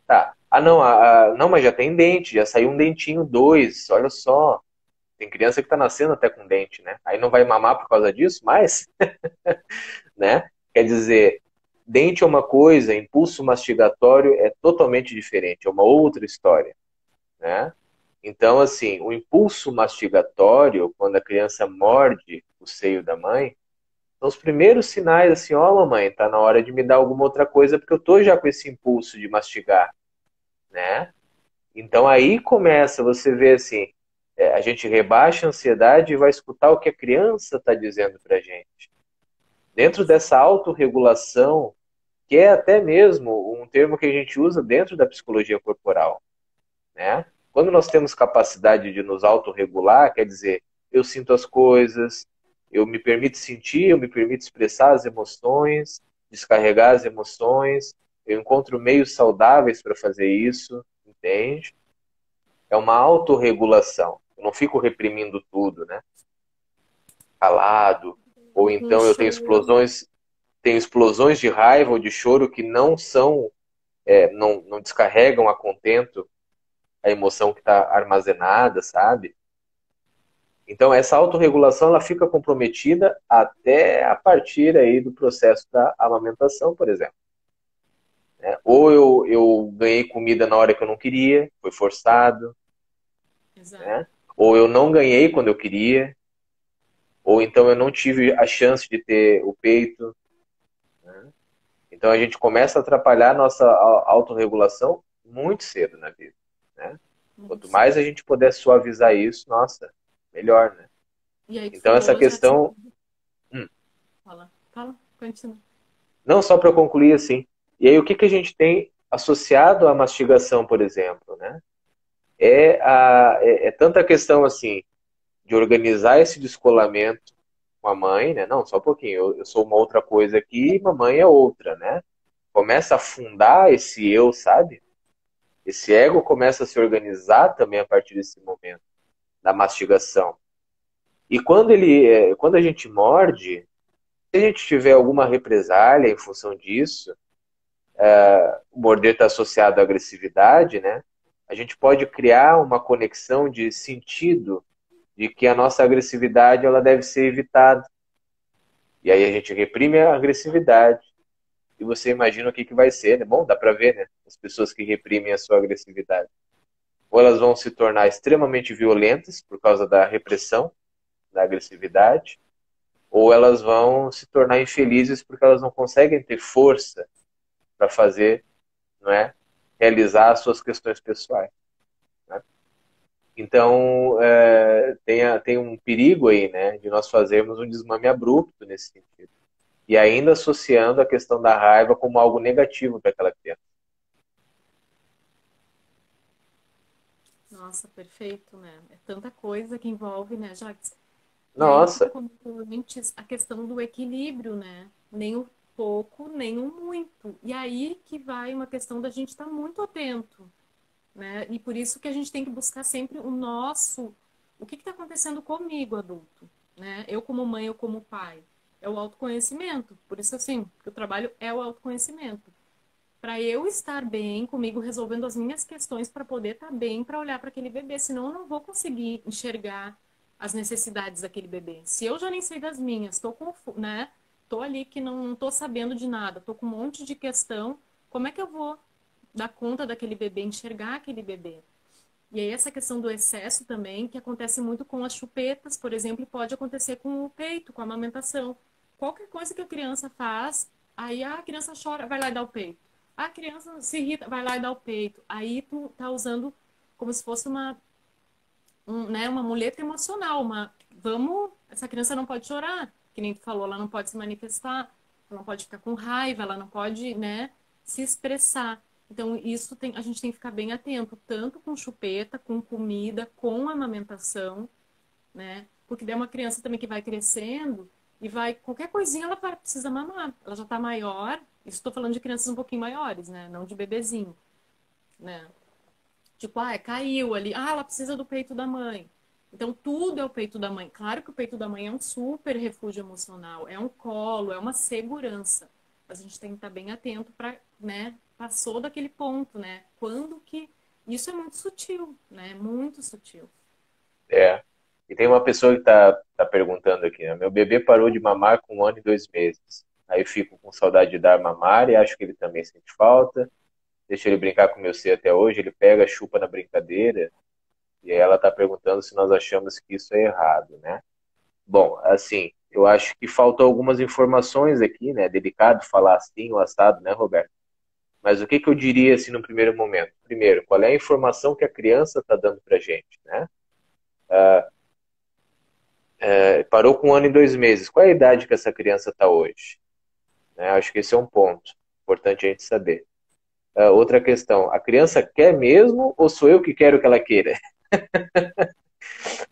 Tá. Ah, não, não, mas já tem dente, já saiu um dentinho, dois, olha só. Tem criança que tá nascendo até com dente, né? Aí não vai mamar por causa disso, mas, né? Quer dizer, dente é uma coisa, impulso mastigatório é totalmente diferente, é uma outra história, né? Então, assim, o impulso mastigatório, quando a criança morde o seio da mãe, são os primeiros sinais assim, ó, mamãe, tá na hora de me dar alguma outra coisa, porque eu tô já com esse impulso de mastigar, né? Então aí começa, você vê assim, a gente rebaixa a ansiedade e vai escutar o que a criança está dizendo pra gente. Dentro dessa autorregulação, que é até mesmo um termo que a gente usa dentro da psicologia corporal, né? Quando nós temos capacidade de nos autorregular, quer dizer, eu sinto as coisas, eu me permito sentir, eu me permito expressar as emoções, descarregar as emoções, eu encontro meios saudáveis para fazer isso, entende? É uma autorregulação. Eu não fico reprimindo tudo, né? Calado, ou Um então eu choro. tenho explosões de raiva ou de choro que não são, não descarregam a contento a emoção que está armazenada, sabe? Então, essa autorregulação ela fica comprometida até a partir aí do processo da amamentação, por exemplo. Né? Ou eu ganhei comida na hora que eu não queria, foi forçado, Exato. né? Ou eu não ganhei quando eu queria, ou então eu não tive a chance de ter o peito. Né? Então, a gente começa a atrapalhar a nossa autorregulação muito cedo na vida. Né? Muito Quanto mais cedo. a gente puder suavizar isso, nossa, melhor, né? E aí tu Então, essa falou, Jackson. questão. Hum, Fala, continua. Não, só para concluir assim. E aí o que, que a gente tem associado à mastigação, por exemplo, né? É tanta questão assim de organizar esse descolamento com a mãe, né? Não, só um pouquinho. Eu sou uma outra coisa aqui, mamãe é outra, né? Começa a afundar esse eu, sabe? Esse ego começa a se organizar também a partir desse momento da mastigação. E quando a gente morde, se a gente tiver alguma represália em função disso, o morder está associado à agressividade, né? A gente pode criar uma conexão de sentido de que a nossa agressividade ela deve ser evitada. E aí a gente reprime a agressividade. E você imagina o que vai ser, né? Bom, dá para ver, né? As pessoas que reprimem a sua agressividade. Ou elas vão se tornar extremamente violentas por causa da repressão, da agressividade, ou elas vão se tornar infelizes porque elas não conseguem ter força para fazer, não é? Realizar as suas questões pessoais. Né? Então, tem um perigo aí, né? De nós fazermos um desmame abrupto nesse sentido. E ainda associando a questão da raiva como algo negativo para aquela criança. Nossa, perfeito, né? É tanta coisa que envolve, né, Jacques? E aí tu Nossa, comentou antes a questão do equilíbrio, né? Nem o pouco, nem o muito. E aí que vai uma questão da gente estar muito atento, né? E por isso que a gente tem que buscar sempre o que está acontecendo comigo, adulto, né? Eu como mãe, eu como pai. É o autoconhecimento. Por isso, assim, que o trabalho é o autoconhecimento. Para eu estar bem comigo, resolvendo as minhas questões, para poder estar bem, para olhar para aquele bebê. Senão, eu não vou conseguir enxergar as necessidades daquele bebê. Se eu já nem sei das minhas, né? Tô ali que não tô sabendo de nada, tô com um monte de questão. Como é que eu vou dar conta daquele bebê, enxergar aquele bebê? E aí essa questão do excesso também, que acontece muito com as chupetas, por exemplo, pode acontecer com o peito, com a amamentação. Qualquer coisa que a criança faz, aí a criança chora, vai lá e dá o peito. A criança se irrita, vai lá e dá o peito. Aí tu tá usando como se fosse né, uma muleta emocional, essa criança não pode chorar, que nem tu falou, ela não pode se manifestar, ela não pode ficar com raiva, ela não pode, né, se expressar. Então, a gente tem que ficar bem atento, tanto com chupeta, com comida, com amamentação, né? Porque daí é uma criança também que vai crescendo e qualquer coisinha precisa mamar. Ela já tá maior, isso estou falando de crianças um pouquinho maiores, né? Não de bebezinho, né? Tipo, caiu ali. Ah, ela precisa do peito da mãe. Então, tudo é o peito da mãe. Claro que o peito da mãe é um super refúgio emocional, é um colo, é uma segurança. Mas a gente tem que estar bem atento para, né, passou daquele ponto, né? Quando que. Isso é muito sutil, né? Muito sutil. é. E tem uma pessoa que tá perguntando aqui, né? Meu bebê parou de mamar com 1 ano e 2 meses. Aí eu fico com saudade de dar mamar e acho que ele também sente falta. Deixa ele brincar com o meu ser até hoje, ele pega, chupa na brincadeira. E aí ela tá perguntando se nós achamos que isso é errado, né? Bom, assim, eu acho que faltam algumas informações aqui, né? É delicado falar assim ou assado, né, Roberto? Mas o que que eu diria assim no primeiro momento? Primeiro, qual é a informação que a criança está dando pra gente, né? Parou com 1 ano e 2 meses. Qual é a idade que essa criança está hoje? Né? Acho que esse é um ponto importante a gente saber. Outra questão, a criança quer mesmo ou sou eu que quero que ela queira?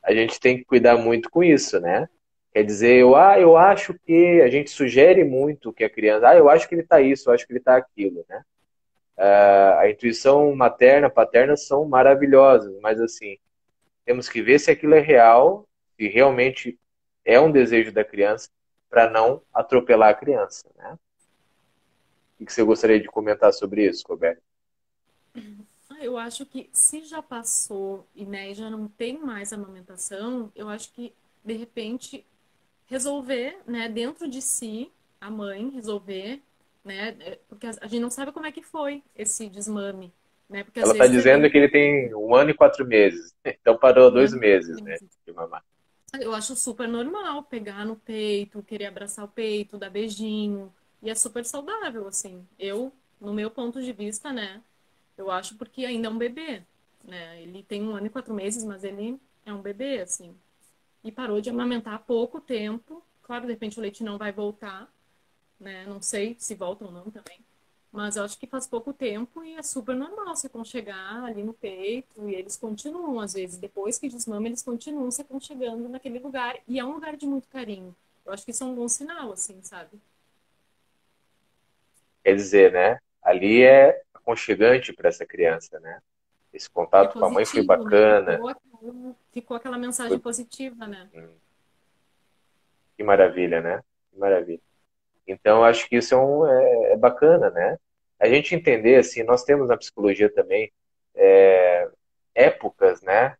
A gente tem que cuidar muito com isso, né? Quer dizer, eu acho que a gente sugere muito que a criança, eu acho que ele está isso, eu acho que ele está aquilo, né? A intuição materna, paterna são maravilhosas, mas assim, temos que ver se aquilo é real, se realmente é um desejo da criança, para não atropelar a criança, né? O que você gostaria de comentar sobre isso, Roberto? Eu acho que se já passou e, né, já não tem mais amamentação, eu acho que, de repente, resolver, né, dentro de si, a mãe resolver, né, porque a gente não sabe como é que foi esse desmame, né, porque às Ela está vezes é dizendo bem que ele tem 1 ano e 4 meses, então parou um dois ano e quatro meses, né, meses. de mamar. Eu acho super normal pegar no peito, querer abraçar o peito, dar beijinho, e é super saudável, assim. No meu ponto de vista, né, eu acho porque ainda é um bebê, né, ele tem 1 ano e 4 meses, mas ele é um bebê, assim, e parou de amamentar há pouco tempo. Claro, de repente o leite não vai voltar, né? Não sei se volta ou não também. Mas eu acho que faz pouco tempo e é super normal se aconchegar ali no peito. E eles continuam, às vezes, depois que desmama, eles continuam se aconchegando naquele lugar. E é um lugar de muito carinho. Eu acho que isso é um bom sinal, assim, sabe? Quer dizer, né, ali é aconchegante para essa criança, né? Esse É contato com a mãe foi positivo, né? bacana. Ficou aquela mensagem Foi... positiva, né? Que maravilha, né? Que maravilha. Então, acho que isso é bacana, né? A gente entender, assim, nós temos na psicologia também épocas, né?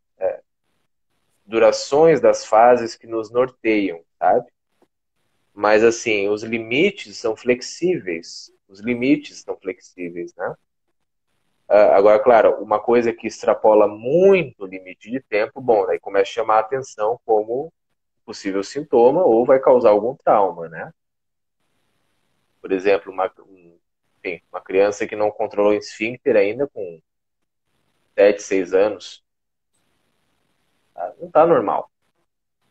Durações das fases que nos norteiam, sabe? Mas, assim, os limites são flexíveis. Os limites são flexíveis, né? Agora, claro, uma coisa que extrapola muito o limite de tempo, bom, daí começa a chamar a atenção como possível sintoma ou vai causar algum trauma, né? Por exemplo, enfim, uma criança que não controlou o esfíncter ainda com 7, 6 anos, tá? Não tá normal,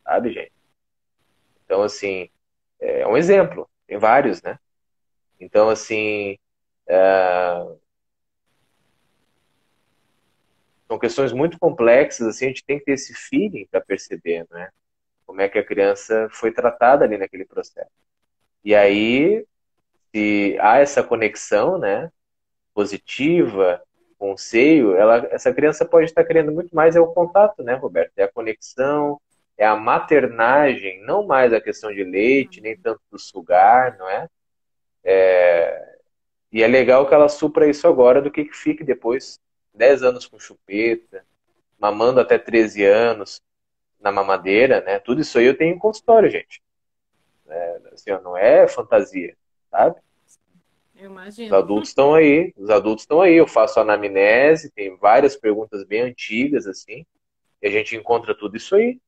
sabe, gente? Então, assim, é um exemplo, tem vários, né? Então, assim, são questões muito complexas, assim, a gente tem que ter esse feeling para perceber, né? Como é que a criança foi tratada ali naquele processo. E aí, se há essa conexão, né, positiva com o seio, essa criança pode estar querendo muito mais é o contato, né, Roberto? É a conexão, é a maternagem, não mais a questão de leite, nem tanto do sugar, não é? E é legal que ela supra isso agora do que fique depois 10 anos com chupeta, mamando até 13 anos na mamadeira, né? Tudo isso aí eu tenho em consultório, gente. Assim, ó, não é fantasia, sabe? Eu Os imagino. adultos estão aí, os adultos estão aí. Eu faço anamnese, tem várias perguntas bem antigas, assim, e a gente encontra tudo isso aí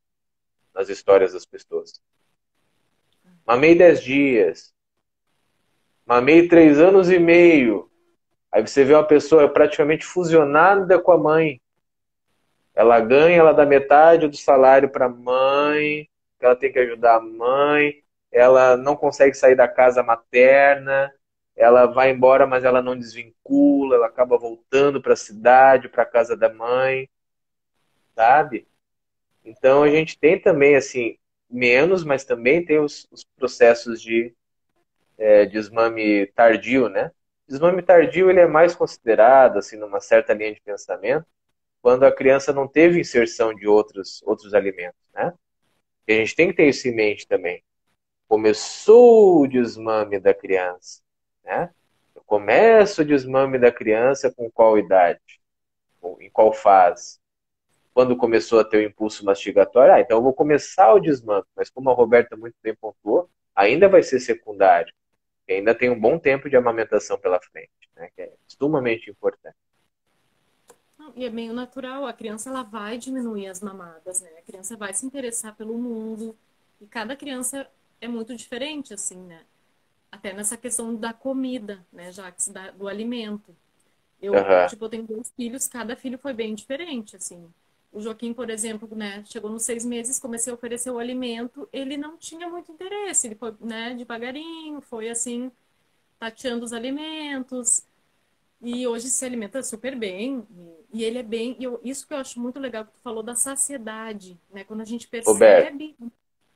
nas histórias das pessoas. Mamei 10 dias, mamei 3 anos e meio. Aí você vê uma pessoa praticamente fusionada com a mãe. Ela ganha, ela dá metade do salário para a mãe, ela tem que ajudar a mãe, ela não consegue sair da casa materna, ela vai embora, mas ela não desvincula, ela acaba voltando para a cidade, para a casa da mãe, sabe? Então a gente tem também, assim, menos, mas também tem os processos de desmame tardio, né? Desmame tardio ele é mais considerado, assim, numa certa linha de pensamento, quando a criança não teve inserção de outros alimentos, né? E a gente tem que ter isso em mente também. Começou o desmame da criança, né? Começa o desmame da criança com qual idade? Em qual fase? Quando começou a ter o impulso mastigatório, então eu vou começar o desmame, mas como a Roberta muito bem pontuou, ainda vai ser secundário, e ainda tem um bom tempo de amamentação pela frente, né? Que é sumamente importante. Não, e é meio natural, a criança ela vai diminuir as mamadas, né? A criança vai se interessar pelo mundo. E cada criança é muito diferente, assim, né? Até nessa questão da comida, né, Jax, do alimento. Eu, Uhum. tipo, eu tenho 2 filhos, cada filho foi bem diferente, assim. O Joaquim, por exemplo, né, chegou nos 6 meses, comecei a oferecer o alimento, ele não tinha muito interesse, ele foi, né, devagarinho, foi assim, tateando os alimentos, e hoje se alimenta super bem, e ele é bem, isso que eu acho muito legal que tu falou da saciedade, né, quando a gente Roberto, percebe...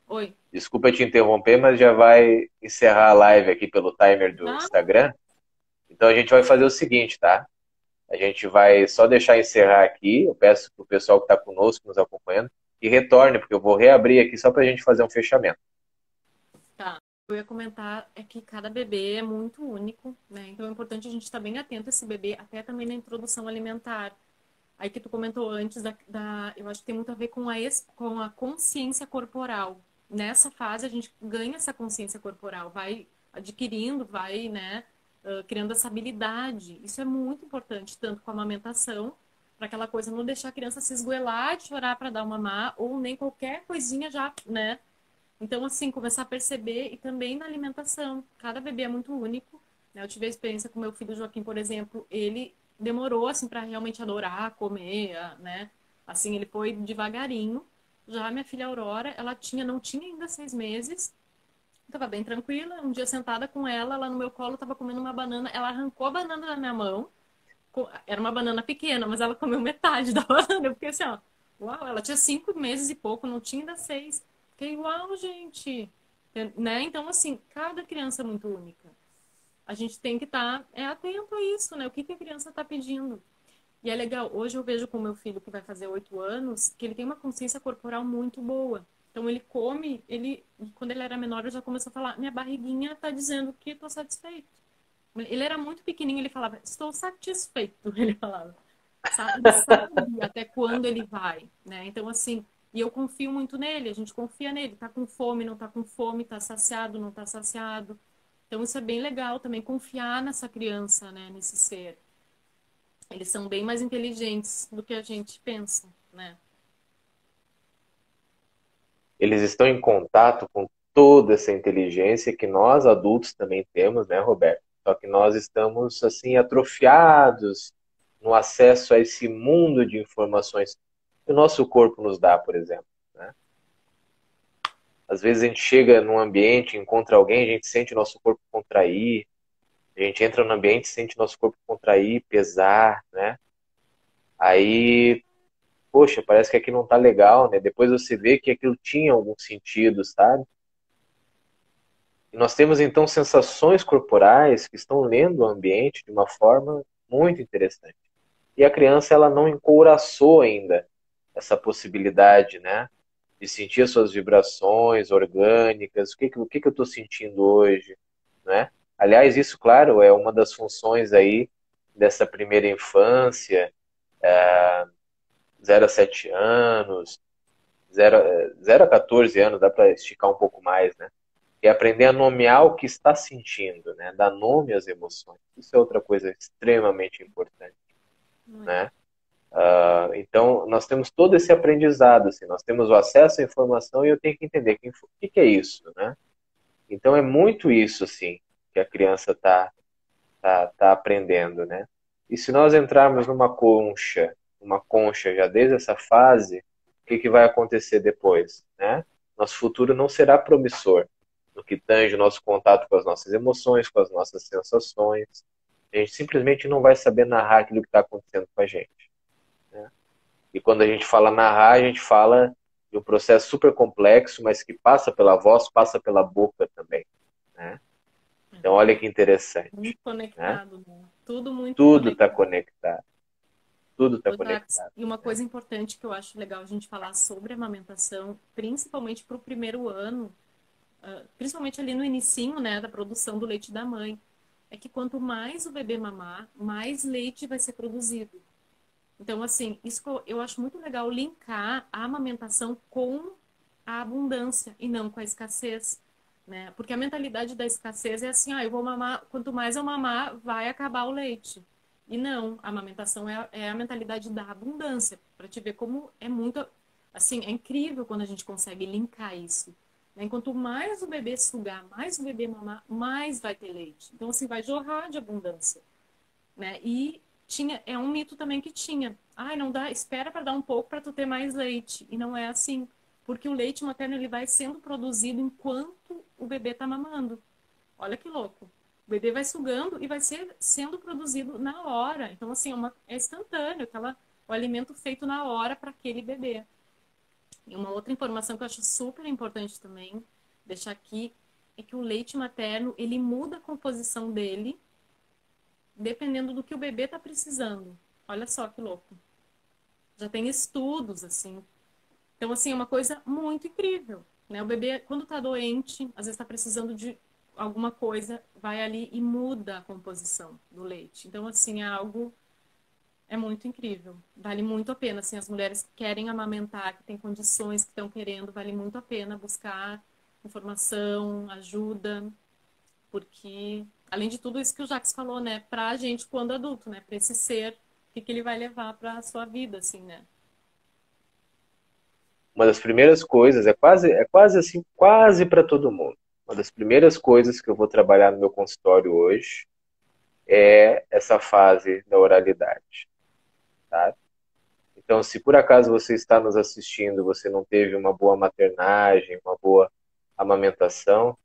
Oi. desculpa te interromper, mas já vai encerrar a live aqui pelo timer do Ah, Instagram. Então a gente vai fazer o seguinte, tá? A gente vai só deixar encerrar aqui. Eu peço para o pessoal que está conosco, nos acompanhando, que retorne, porque eu vou reabrir aqui só para a gente fazer um fechamento. tá. Eu ia comentar é que cada bebê é muito único, né? Então é importante a gente estar bem atento a esse bebê, até também na introdução alimentar. Aí que tu comentou antes, eu acho que tem muito a ver com a consciência corporal. Nessa fase a gente ganha essa consciência corporal, vai adquirindo, vai, né, criando essa habilidade. Isso é muito importante, tanto com a amamentação, para aquela coisa não deixar a criança se esgoelar de chorar para dar uma mamar, ou nem qualquer coisinha já, né, então, assim, começar a perceber e também na alimentação. Cada bebê é muito único, né? Eu tive a experiência com meu filho Joaquim, por exemplo, ele demorou, assim, para realmente adorar comer, né? Assim, ele foi devagarinho. Já minha filha Aurora, não tinha ainda 6 meses, estava bem tranquila. Um dia sentada com ela, ela no meu colo, estava comendo uma banana. Ela arrancou a banana da minha mão. Era uma banana pequena, mas ela comeu metade da banana. Eu fiquei assim, ó, uau, ela tinha 5 meses e pouco, não tinha ainda 6. Fiquei, uau, gente. Né? Então, assim, cada criança é muito única. A gente tem que estar atento a isso, né? O que a criança está pedindo. E é legal, hoje eu vejo com meu filho, que vai fazer 8 anos, que ele tem uma consciência corporal muito boa. Então ele come, quando ele era menor, ele já começou a falar, minha barriguinha está dizendo que estou satisfeito. Ele era muito pequenininho, ele falava, estou satisfeito, ele falava. Ele sabe até quando ele vai, né? Então, assim, E eu confio muito nele, a gente confia nele. Tá com fome, não tá com fome, tá saciado, não tá saciado. Então isso é bem legal também, confiar nessa criança, né, nesse ser. Eles são bem mais inteligentes do que a gente pensa, né? Eles estão em contato com toda essa inteligência que nós adultos também temos, né, Roberto? Só que nós estamos assim atrofiados no acesso a esse mundo de informações que o nosso corpo nos dá, por exemplo, né? Às vezes a gente chega num ambiente, encontra alguém, a gente sente o nosso corpo contrair, a gente entra no ambiente, sente o nosso corpo contrair, pesar, né? Aí, poxa, parece que aqui não tá legal, né? Depois você vê que aquilo tinha algum sentido, sabe? E nós temos então sensações corporais que estão lendo o ambiente de uma forma muito interessante. E a criança ela não encouraçou ainda essa possibilidade, né, de sentir as suas vibrações orgânicas, o que eu estou sentindo hoje, né? Aliás, isso, claro, é uma das funções aí dessa primeira infância, 0 a 7 anos, 0 a 14 anos, dá para esticar um pouco mais, né? E aprender a nomear o que está sentindo, né? Dar nome às emoções. Isso é outra coisa extremamente importante, Muito. né? Então, nós temos todo esse aprendizado, assim, nós temos o acesso à informação e eu tenho que entender o que é isso, né? Então, é muito isso, assim, que a criança tá aprendendo, né? E se nós entrarmos numa concha já desde essa fase, o que vai acontecer depois, né? Nosso futuro não será promissor no que tange o nosso contato com as nossas emoções, com as nossas sensações. A gente simplesmente não vai saber narrar aquilo que está acontecendo com a gente, né? E quando a gente fala narrar, a gente fala de um processo super complexo, mas que passa pela voz, passa pela boca também, né? Então, olha que interessante, Muito né? conectado, né? Tudo muito Tudo está conectado. conectado, tudo está Ô, Jacques, conectado, e uma né? coisa importante que eu acho legal a gente falar sobre a amamentação, principalmente para o primeiro ano, principalmente ali no inicinho, né, da produção do leite da mãe, é que quanto mais o bebê mamar, mais leite vai ser produzido. Então, assim, isso que eu acho muito legal linkar a amamentação com a abundância e não com a escassez, né? Porque a mentalidade da escassez é assim, eu vou mamar, quanto mais eu mamar, vai acabar o leite. E não, a amamentação é a mentalidade da abundância, para te ver como é muito, assim, é incrível quando a gente consegue linkar isso. Né? Quanto mais o bebê sugar, mais o bebê mamar, mais vai ter leite. Então, assim, vai jorrar de abundância, né? E é um mito também que tinha. Não dá, espera para dar um pouco para tu ter mais leite. E não é assim, porque o leite materno ele vai sendo produzido enquanto o bebê está mamando. Olha que louco. O bebê vai sugando e vai sendo produzido na hora. Então assim, é instantâneo, o alimento feito na hora para aquele bebê. E uma outra informação que eu acho super importante também deixar aqui é que o leite materno ele muda a composição dele dependendo do que o bebê está precisando. Olha só que louco. Já tem estudos, assim. Então, assim, é uma coisa muito incrível, né? O bebê, quando está doente, às vezes está precisando de alguma coisa, vai ali e muda a composição do leite. Então, assim, é muito incrível. Vale muito a pena, assim, as mulheres que querem amamentar, que têm condições, que estão querendo, vale muito a pena buscar informação, ajuda, porque, além de tudo isso que o Jacques falou, né? Pra gente, quando adulto, né? Pra esse ser, que ele vai levar pra sua vida, assim, né? Uma das primeiras coisas, é quase assim, quase para todo mundo. Uma das primeiras coisas que eu vou trabalhar no meu consultório hoje é essa fase da oralidade, tá? Então, se por acaso você está nos assistindo, você não teve uma boa maternagem, uma boa amamentação,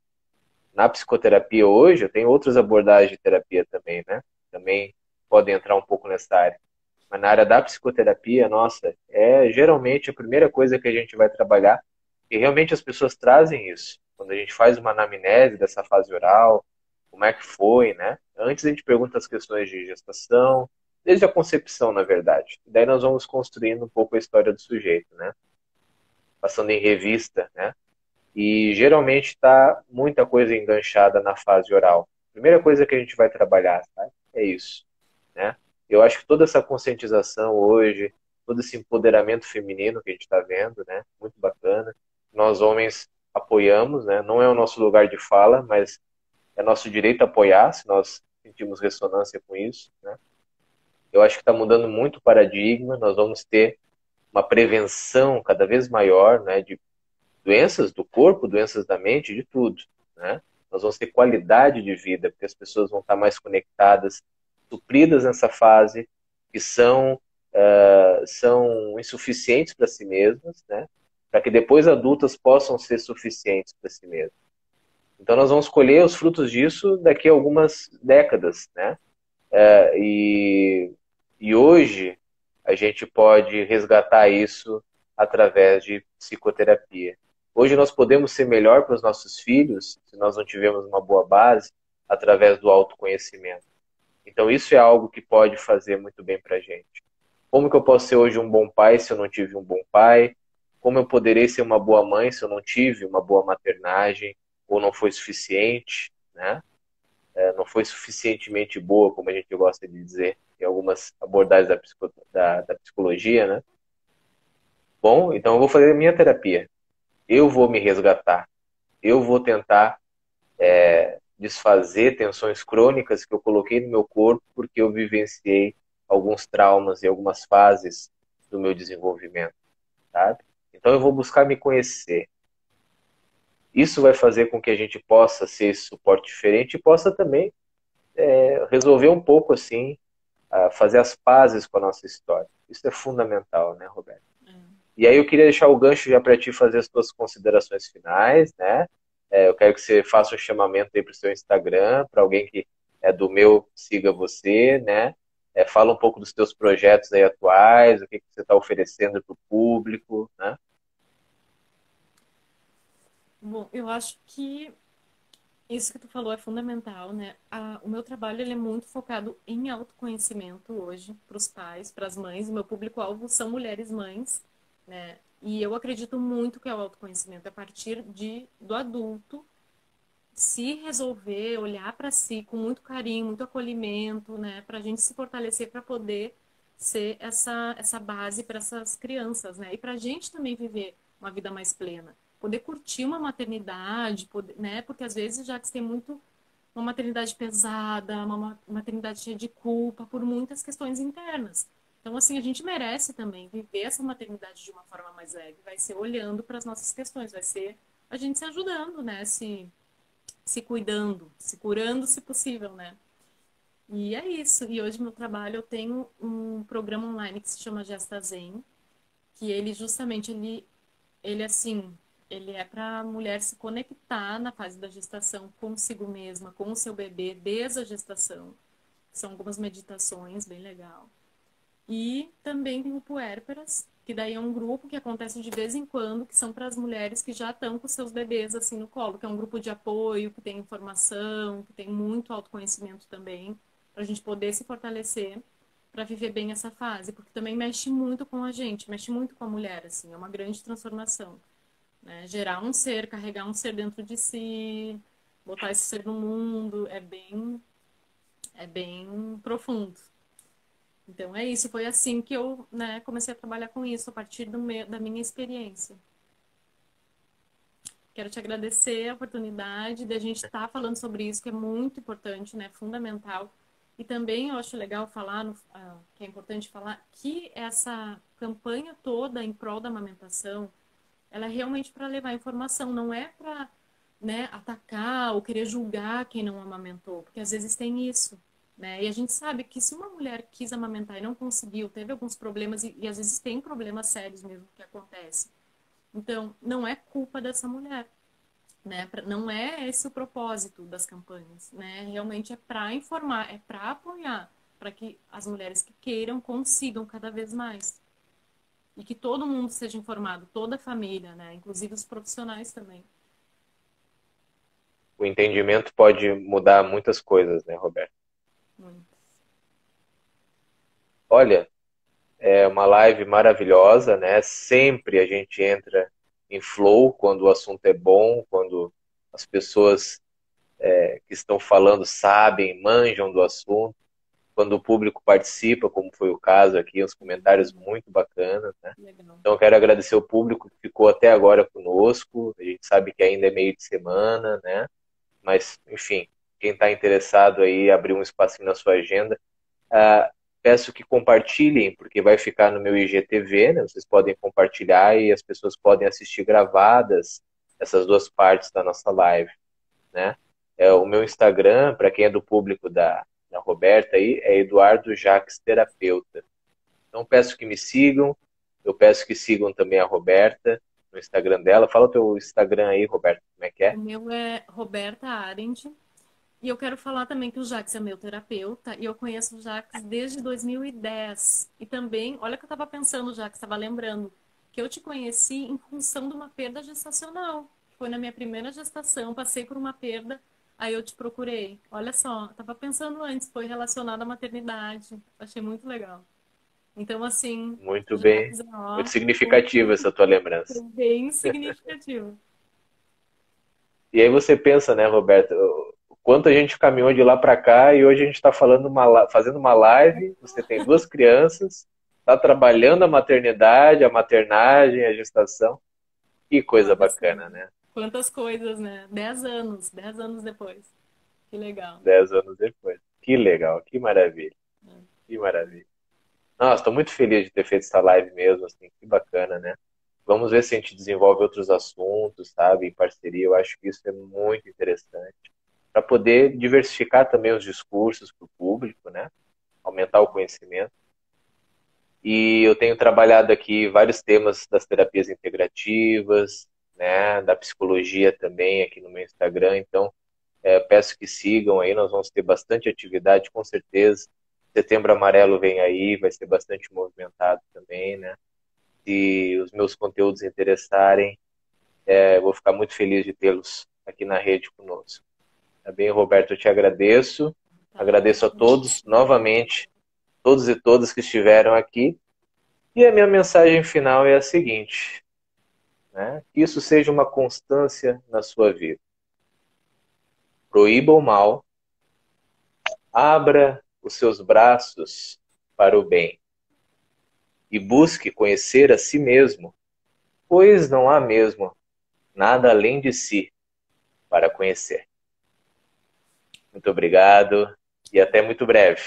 na psicoterapia hoje, eu tenho outras abordagens de terapia também, né? Também podem entrar um pouco nessa área. Mas na área da psicoterapia, nossa, é geralmente a primeira coisa que a gente vai trabalhar, e realmente as pessoas trazem isso. Quando a gente faz uma anamnese dessa fase oral, como é que foi, né? Antes a gente pergunta as questões de gestação, desde a concepção, na verdade. E daí nós vamos construindo um pouco a história do sujeito, né? Passando em revista, né? E geralmente está muita coisa enganchada na fase oral. Primeira coisa que a gente vai trabalhar, tá? É isso, né? Eu acho que toda essa conscientização hoje, todo esse empoderamento feminino que a gente está vendo, né? Muito bacana. Nós homens apoiamos, né? Não é o nosso lugar de fala, mas é nosso direito apoiar, se nós sentimos ressonância com isso, né? Eu acho que está mudando muito o paradigma, nós vamos ter uma prevenção cada vez maior, né, de doenças do corpo, doenças da mente, de tudo, né? Nós vamos ter qualidade de vida, porque as pessoas vão estar mais conectadas, supridas nessa fase, que são insuficientes para si mesmas, né? Para que depois adultas possam ser suficientes para si mesmas. Então nós vamos colher os frutos disso daqui a algumas décadas, né? E, e hoje a gente pode resgatar isso através de psicoterapia. Hoje nós podemos ser melhor para os nossos filhos se nós não tivermos uma boa base através do autoconhecimento. Então isso é algo que pode fazer muito bem para a gente. Como que eu posso ser hoje um bom pai se eu não tive um bom pai? Como eu poderei ser uma boa mãe se eu não tive uma boa maternagem ou não foi suficiente, né? Não foi suficientemente boa, como a gente gosta de dizer em algumas abordagens da psicologia, né? Bom, então eu vou fazer a minha terapia. Eu vou me resgatar. Eu vou tentar desfazer tensões crônicas que eu coloquei no meu corpo porque eu vivenciei alguns traumas e algumas fases do meu desenvolvimento, sabe? Então eu vou buscar me conhecer. Isso vai fazer com que a gente possa ser esse suporte diferente e possa também resolver um pouco assim, fazer as pazes com a nossa história. Isso é fundamental, né, Roberto? E aí eu queria deixar o gancho já para ti fazer as tuas considerações finais, né? Eu quero que você faça um chamamento aí para o seu Instagram, para alguém que é do meu, siga você, né? Fala um pouco dos teus projetos aí atuais, o que você está oferecendo para o público, né? Bom, eu acho que isso que tu falou é fundamental, né? O meu trabalho ele é muito focado em autoconhecimento hoje, para os pais, para as mães. O meu público-alvo são mulheres mães, né? E eu acredito muito que é o autoconhecimento a partir do adulto se resolver, olhar para si com muito carinho, muito acolhimento, né? Para a gente se fortalecer para poder ser essa base para essas crianças, né? E para a gente também viver uma vida mais plena. Poder curtir uma maternidade, né? Porque às vezes já que tem muito uma maternidade pesada, uma maternidade cheia de culpa por muitas questões internas. Então, assim, a gente merece também viver essa maternidade de uma forma mais leve. Vai ser olhando para as nossas questões, vai ser a gente se ajudando, né? Se cuidando, se curando, se possível, né? E é isso. E hoje meu trabalho eu tenho um programa online que se chama Gesta Zen, que ele justamente ele assim, ele é para a mulher se conectar na fase da gestação consigo mesma, com o seu bebê desde a gestação. São algumas meditações bem legal. E também tem o Puérperas, que daí é um grupo que acontece de vez em quando, que são para as mulheres que já estão com seus bebês assim no colo, que é um grupo de apoio, que tem informação, que tem muito autoconhecimento também, para a gente poder se fortalecer para viver bem essa fase, porque também mexe muito com a gente, mexe muito com a mulher, assim, é uma grande transformação, né? Gerar um ser, carregar um ser dentro de si, botar esse ser no mundo, é bem profundo. Então é isso, foi assim que eu, né, comecei a trabalhar com isso, a partir da minha experiência. Quero te agradecer a oportunidade de a gente estar falando sobre isso, que é muito importante, né, fundamental. E também eu acho legal falar, que é importante falar, que essa campanha toda em prol da amamentação, ela é realmente para levar informação, não é para, né, atacar ou querer julgar quem não amamentou, porque às vezes tem isso, né? E a gente sabe que se uma mulher quis amamentar e não conseguiu, teve alguns problemas e às vezes tem problemas sérios mesmo que acontece. Então, não é culpa dessa mulher, né? Não é esse o propósito das campanhas, né? Realmente é para informar, é para apoiar, para que as mulheres que queiram consigam cada vez mais. E que todo mundo seja informado, toda a família, né? Inclusive os profissionais também. O entendimento pode mudar muitas coisas, né, Roberto? Muito. Olha, é uma live maravilhosa, né? Sempre a gente entra em flow quando o assunto é bom, quando as pessoas que estão falando sabem, manjam do assunto. quando o público participa, como foi o caso aqui, uns comentários muito bacanas, né? Legal. Então eu quero agradecer o público que ficou até agora conosco. A gente sabe que ainda é meio de semana, né? Mas, enfim, quem está interessado aí, abrir um espacinho na sua agenda, peço que compartilhem, porque vai ficar no meu IGTV, né? Vocês podem compartilhar e as pessoas podem assistir gravadas essas duas partes da nossa live, né? O meu Instagram, para quem é do público da Roberta aí, é Eduardo Jaques Terapeuta. Então peço que me sigam, eu peço que sigam também a Roberta no Instagram dela. Fala o teu Instagram aí, Roberta, como é que O é? meu é Roberta Arendt. E eu quero falar também que o Jax é meu terapeuta e eu conheço o Jax desde 2010. E também, olha que eu estava pensando, Jax, estava lembrando, que eu te conheci em função de uma perda gestacional. Foi na minha primeira gestação, passei por uma perda, aí eu te procurei. Olha só, estava pensando antes, foi relacionado à maternidade. Achei muito legal. Então, assim, o Muito bem, Jax é muito ó, significativa essa tua lembrança. bem significativo. E aí você pensa, né, Roberta, o quanto a gente caminhou de lá para cá e hoje a gente está fazendo uma live, você tem duas crianças, está trabalhando a maternidade, a maternagem, a gestação. Que coisa Olha só, bacana, né? quantas coisas, né? 10 anos depois. Que legal. 10 anos depois. Que legal, que maravilha, que maravilha. Nossa, estou muito feliz de ter feito essa live mesmo, assim, que bacana, né? Vamos ver se a gente desenvolve outros assuntos, sabe, em parceria. Eu acho que isso é muito interessante. Para poder diversificar também os discursos para o público, né? Aumentar o conhecimento. E eu tenho trabalhado aqui vários temas das terapias integrativas, né? Da psicologia também aqui no meu Instagram. Então, peço que sigam aí, nós vamos ter bastante atividade, com certeza. Setembro Amarelo vem aí, vai ser bastante movimentado também, né? Se os meus conteúdos interessarem, eu vou ficar muito feliz de tê-los aqui na rede conosco. Tá bem, Roberto? Eu te agradeço. Tá, eu Agradeço a todos agradeço. novamente, todos e todas que estiveram aqui. E a minha mensagem final é a seguinte, né? Que isso seja uma constância na sua vida. Proíba o mal, abra os seus braços para o bem e busque conhecer a si mesmo, pois não há mesmo nada além de si para conhecer. Muito obrigado e até muito breve.